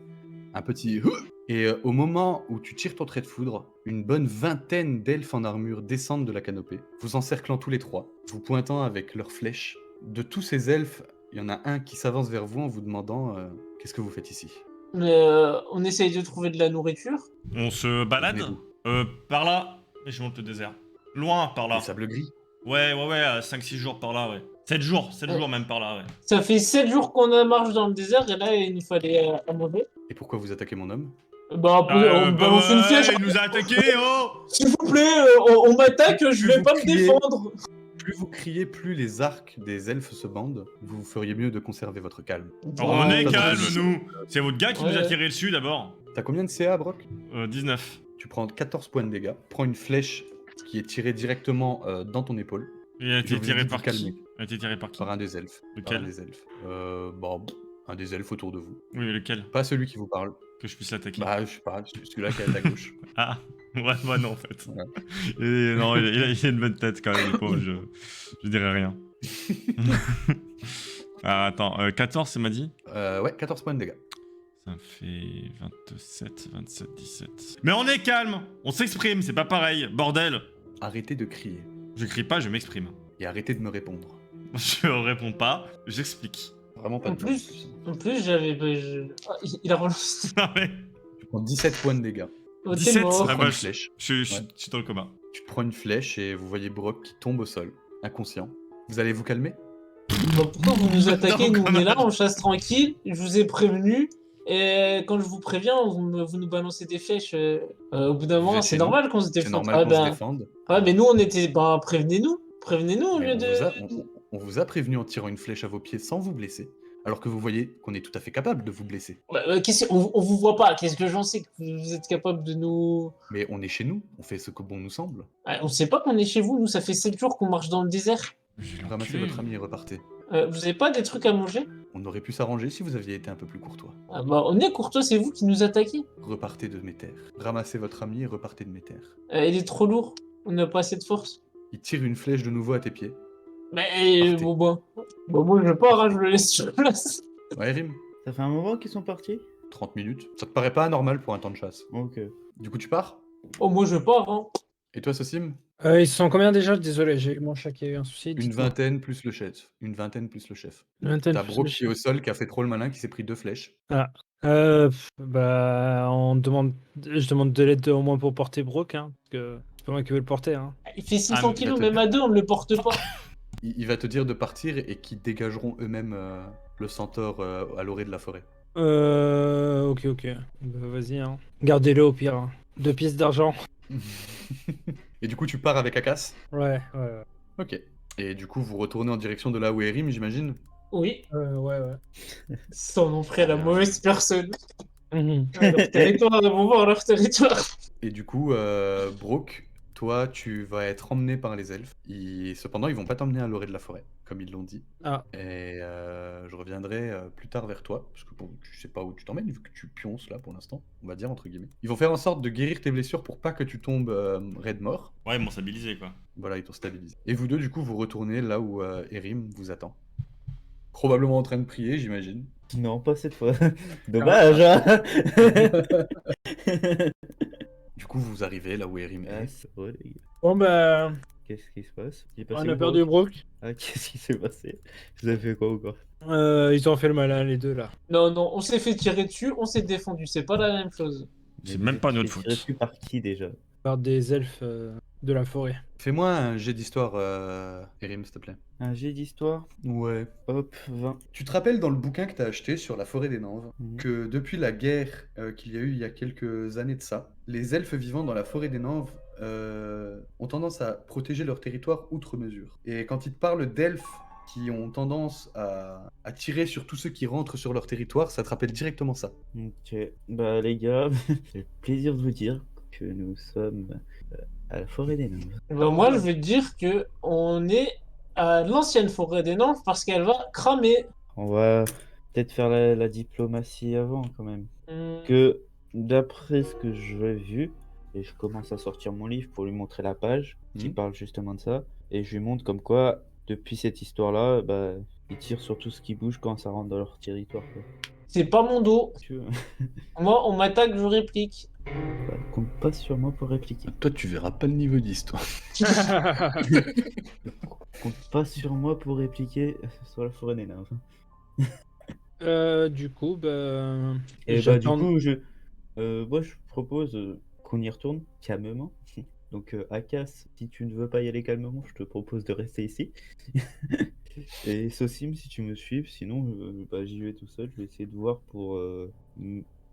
un petit et au moment où tu tires ton trait de foudre, une bonne vingtaine d'elfes en armure descendent de la canopée, vous encerclant tous les trois, vous pointant avec leurs flèches. De tous ces elfes, il y en a un qui s'avance vers vous en vous demandant qu'est-ce que vous faites ici. On essaye de trouver de la nourriture. On se balade Venez-vous. par là, et je monte le désert. Loin, par là. Le sable gris. Ouais, 5-6 jours par là, ouais. 7 jours même par là, ouais. Ça fait 7 jours qu'on a marche dans le désert et là il nous fallait à manger. Et pourquoi vous attaquez mon homme? Bah, on balance une flèche. Il nous a attaqué, oh! S'il vous plaît, on m'attaque, je vais Vous pas me criez. défendre. Plus vous criez, plus les arcs des elfes se bandent. Vous feriez mieux de conserver votre calme. On est ça calme, va. nous! C'est votre gars qui nous a Ouais. tiré dessus, d'abord. T'as combien de CA, Brock? 19. Tu prends 14 points de dégâts. Prends une flèche qui est tirée directement dans ton épaule. Il a Je été vous ai tiré dit de par vous qui? calmer. Il a été tiré par qui? Par un des elfes. Lequel? Par un des elfes. Bon, un des elfes autour de vous. Oui, lequel? Pas celui qui vous parle. Que je puisse l'attaquer. Bah, je sais pas, celui-là qui est à ta gauche. Ah, ouais, bah non, en fait. Voilà. Non, il a une bonne tête quand même, le pauvre, je dirais rien. Ah, attends, 14, c'est m'a dit? Ouais, 14 points de dégâts. Ça fait 27, 27, 17. Mais on est calme! On s'exprime, c'est pas pareil, bordel! Arrêtez de crier. Je crie pas, je m'exprime. Et arrêtez de me répondre. Je réponds pas, j'explique. Vraiment pas En de blague. plus, il a relancé. Ah ouais. Tu prends 17 points de dégâts. Oh, t'es 17. mort. Ah Prends bah, une flèche. Je Ouais. suis dans le coma. Tu prends une flèche et vous voyez Brock qui tombe au sol, inconscient. Vous allez vous calmer? Bah, pourquoi vous nous attaquez? Non, Nous, quand on est là, même. on chasse tranquille. Je vous ai prévenu. Et quand je vous préviens, vous nous balancez des flèches. Au bout d'un Vous moment, êtes c'est chez nous. normal qu'on se C'est défende. normal qu'on se défende. Ouais, mais nous, on était. Bah, prévenez-nous. Prévenez-nous au Mais lieu de. on vous a prévenu en tirant une flèche à vos pieds sans vous blesser, alors que vous voyez qu'on est tout à fait capable de vous blesser. On vous voit pas. Qu'est-ce que j'en sais que vous êtes capable de nous. Mais on est chez nous, on fait ce que bon nous semble. Ouais, on sait pas qu'on est chez vous. Nous, ça fait 7 jours qu'on marche dans le désert. Ramassez votre ami et repartez. Vous avez pas des trucs à manger? On aurait pu s'arranger si vous aviez été un peu plus courtois. Ah bah, on est courtois, c'est vous qui nous attaquez. Repartez de mes terres. Ramassez votre ami et repartez de mes terres. Il est trop lourd. On n'a pas assez de force. Il tire une flèche de nouveau à tes pieds. Mais Partez. bon, moi je pars, hein, je le laisse sur place. Ouais, Rim, Ça fait un moment qu'ils sont partis? 30 minutes. Ça te paraît pas anormal pour un temps de chasse. Ok. Du coup, tu pars? Oh, moi je pars, hein. Et toi, Sosim? Ils sont combien déjà? Désolé, j'ai mon chat qui a eu un souci. Une dites-moi. vingtaine plus le chef. Une vingtaine plus le chef. Une vingtaine T'as plus Brock le qui est au sol, qui a fait trop le malin, qui s'est pris 2 flèches. Bah, je demande de l'aide au moins pour porter Brock, hein, parce que c'est pas moi qui veux le porter, hein. Il fait 600 Ah, mais kilos, peut-être. même à deux, on ne le porte pas. Il va te dire de partir et qu'ils dégageront eux-mêmes le centaure à l'orée de la forêt. Ok. Bah, vas-y, hein. Gardez-le au pire, hein. 2 pièces d'argent. Et du coup, tu pars avec Akas? Ouais. Ok. Et du coup, vous retournez en direction de là où est Rim, j'imagine? Oui, Ouais. sans non pris à la mauvaise personne. Mhm. Leur territoire, ils vont voir leur territoire. Et du coup, Brook, toi, tu vas être emmené par les elfes. Cependant, ils vont pas t'emmener à l'orée de la forêt. comme ils l'ont dit. Ah, Et je reviendrai plus tard vers toi, parce que bon, tu sais pas où tu t'emmènes, vu que tu pionces là pour l'instant, on va dire, entre guillemets. Ils vont faire en sorte de guérir tes blessures pour pas que tu tombes raide mort. Ouais, ils m'ont stabilisé, quoi. Voilà, ils t'ont stabilisé. Et vous deux, du coup, vous retournez là où Erim vous attend. Probablement en train de prier, j'imagine. Non, pas cette fois. Dommage, hein. Du coup, vous arrivez là où Erim Ah, est. c'est vrai, les gars. bon bah, Qu'est-ce qui se passe? Il est on passé a où, perdu Brock? Brook. Ah, qu'est-ce qui s'est passé? Vous avez fait quoi encore? Ils ont fait le malin, les deux, là. Non, non, on s'est fait tirer dessus, on s'est défendu, c'est pas la même chose. C'est Mais même vous pas êtes notre fait faute. tirer dessus par qui déjà? Par des elfes de la forêt. Fais-moi un jet d'histoire, Erim, s'il te plaît. Un jet d'histoire? Ouais. Hop, 20. Tu te rappelles dans le bouquin que tu as acheté sur la forêt des Nanves, Mhm. que depuis la guerre qu'il y a eu il y a quelques années de ça, les elfes vivant dans la forêt des Nanves ont tendance à protéger leur territoire outre mesure. Et quand ils te parlent d'elfes qui ont tendance à tirer sur tous ceux qui rentrent sur leur territoire, ça te rappelle directement ça. Ok, bah les gars, c'est le plaisir de vous dire que nous sommes à la forêt des Nantes. Ben, moi, je veux dire que on est à l'ancienne forêt des Nantes parce qu'elle va cramer. On va peut-être faire la diplomatie avant quand même. Hmm, Que d'après ce que j'ai vu, et je commence à sortir mon livre pour lui montrer la page qui Mhm. parle justement de ça, et je lui montre comme quoi, depuis cette histoire-là, bah, ils tirent sur tout ce qui bouge quand ça rentre dans leur territoire, quoi. c'est pas mon dos. Tu vois. Moi, on m'attaque, je réplique. Bah, compte pas sur moi pour répliquer. Toi, tu verras pas le niveau d'histoire. Compte pas sur moi pour répliquer sur la forêt des Nantes. Du coup, bah, Et bah du j'attends. coup, moi je propose qu'on y retourne calmement. Donc Akas, si tu ne veux pas y aller calmement, je te propose de rester ici. Et Sosim, si tu me suis, sinon bah, j'y vais tout seul. Je vais essayer de voir pour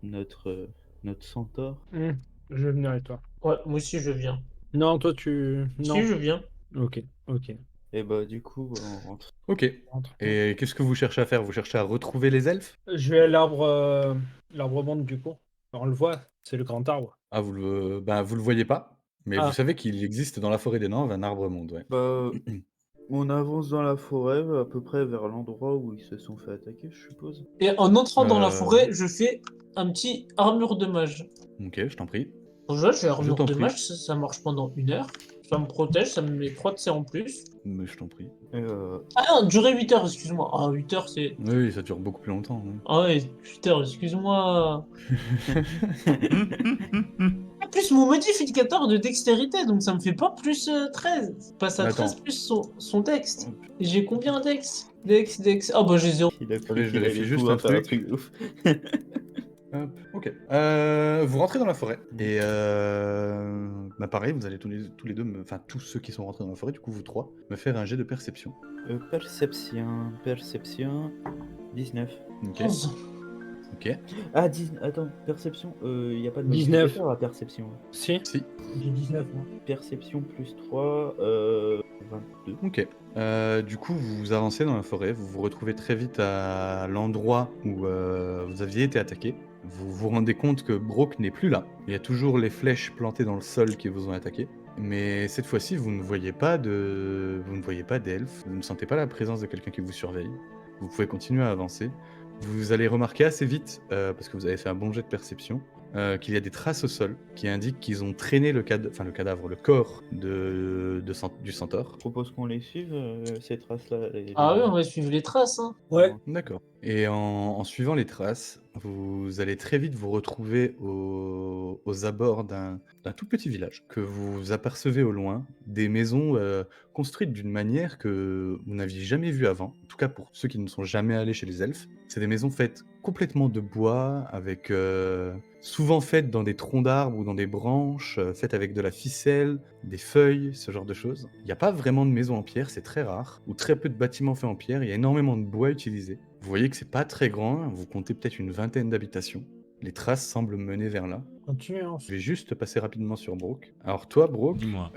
notre centaure. Je vais venir avec toi. Ouais, moi aussi, je viens. Non, toi, tu. Non. Si, je viens. Ok, ok. Et bah du coup, on rentre. Ok. Rentre. Et qu'est-ce que vous cherchez à faire? Vous cherchez à retrouver les elfes? Je vais à l'arbre monde du coup. On le voit, c'est le grand arbre. Ah, vous le voyez pas, mais Ah. vous savez qu'il existe dans la forêt des Nanves un arbre monde, ouais. Bah, on avance dans la forêt, à peu près vers l'endroit où ils se sont fait attaquer, je suppose. Et en entrant dans la Euh, forêt, je fais un petit armure de mage. Ok, je t'en prie. Déjà, j'ai armure t'en de prie. mage, ça marche pendant 1 heure. Ça me protège, ça me met 3 de C en plus. Mais je t'en prie. Ah non, durée 8 heures, excuse-moi. Ah, 8 heures, c'est. Oui, ça dure beaucoup plus longtemps. hein. Ah ouais, 8 heures, excuse-moi. En plus, mon modificateur de dextérité, donc ça me fait pas plus 13. Ça passe à Attends. 13 plus son dex. Et j'ai combien dex? Dex. Ah bah j'ai 0. Il a Attendez, cru je qu'il vérifie allait juste pouvoir un faire truc. de ouf. Hop, ok. Vous rentrez dans la forêt et bah pareil, vous allez tous les deux, enfin tous ceux qui sont rentrés dans la forêt, du coup vous trois, me faire un jet de perception. Perception, 19. Ok. 11. Ok. Ah, attends, perception, il n'y a pas de 19. modificateur à perception. Si. Si. J'ai 19 moi. Perception plus 3, 22. Ok. Du coup, vous avancez dans la forêt, vous vous retrouvez très vite à l'endroit où vous aviez été attaqué. Vous vous rendez compte que Brock n'est plus là. Il y a toujours les flèches plantées dans le sol qui vous ont attaqué. Mais cette fois-ci, vous ne voyez pas d'elfes, vous ne sentez pas la présence de quelqu'un qui vous surveille. Vous pouvez continuer à avancer. Vous allez remarquer assez vite, parce que vous avez fait un bon jet de perception, qu'il y a des traces au sol qui indiquent qu'ils ont traîné le corps du centaure. Je propose qu'on les suive, ces traces-là. Ah oui, on va suivre les traces. Hein. Ouais. D'accord. Et en suivant les traces, vous allez très vite vous retrouver aux abords d'un tout petit village que vous apercevez au loin, des maisons construites d'une manière que vous n'aviez jamais vue avant, en tout cas pour ceux qui ne sont jamais allés chez les elfes. C'est des maisons faites complètement de bois, avec souvent faites dans des troncs d'arbres ou dans des branches, faites avec de la ficelle, des feuilles, ce genre de choses. Il n'y a pas vraiment de maisons en pierre, c'est très rare, ou très peu de bâtiments faits en pierre, il y a énormément de bois utilisé. Vous voyez que c'est pas très grand, vous comptez peut-être une 20aine d'habitations. Les traces semblent mener vers là. Continue. Hein. Je vais juste passer rapidement sur Brock. Alors toi, Brock, Dis-moi.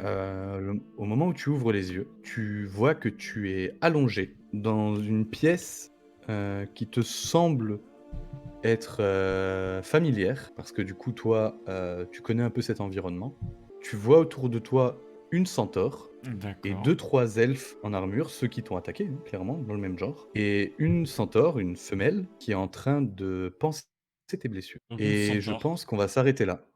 au moment où tu ouvres les yeux, tu vois que tu es allongé dans une pièce qui te semble être familière, parce que du coup, toi, tu connais un peu cet environnement. Tu vois autour de toi une centaure et D'accord. 2-3 elfes en armure, ceux qui t'ont attaqué, hein, clairement, dans le même genre. Et une centaure, une femelle, qui est en train de panser tes blessures. Donc une Et je centaure. pense qu'on va s'arrêter là.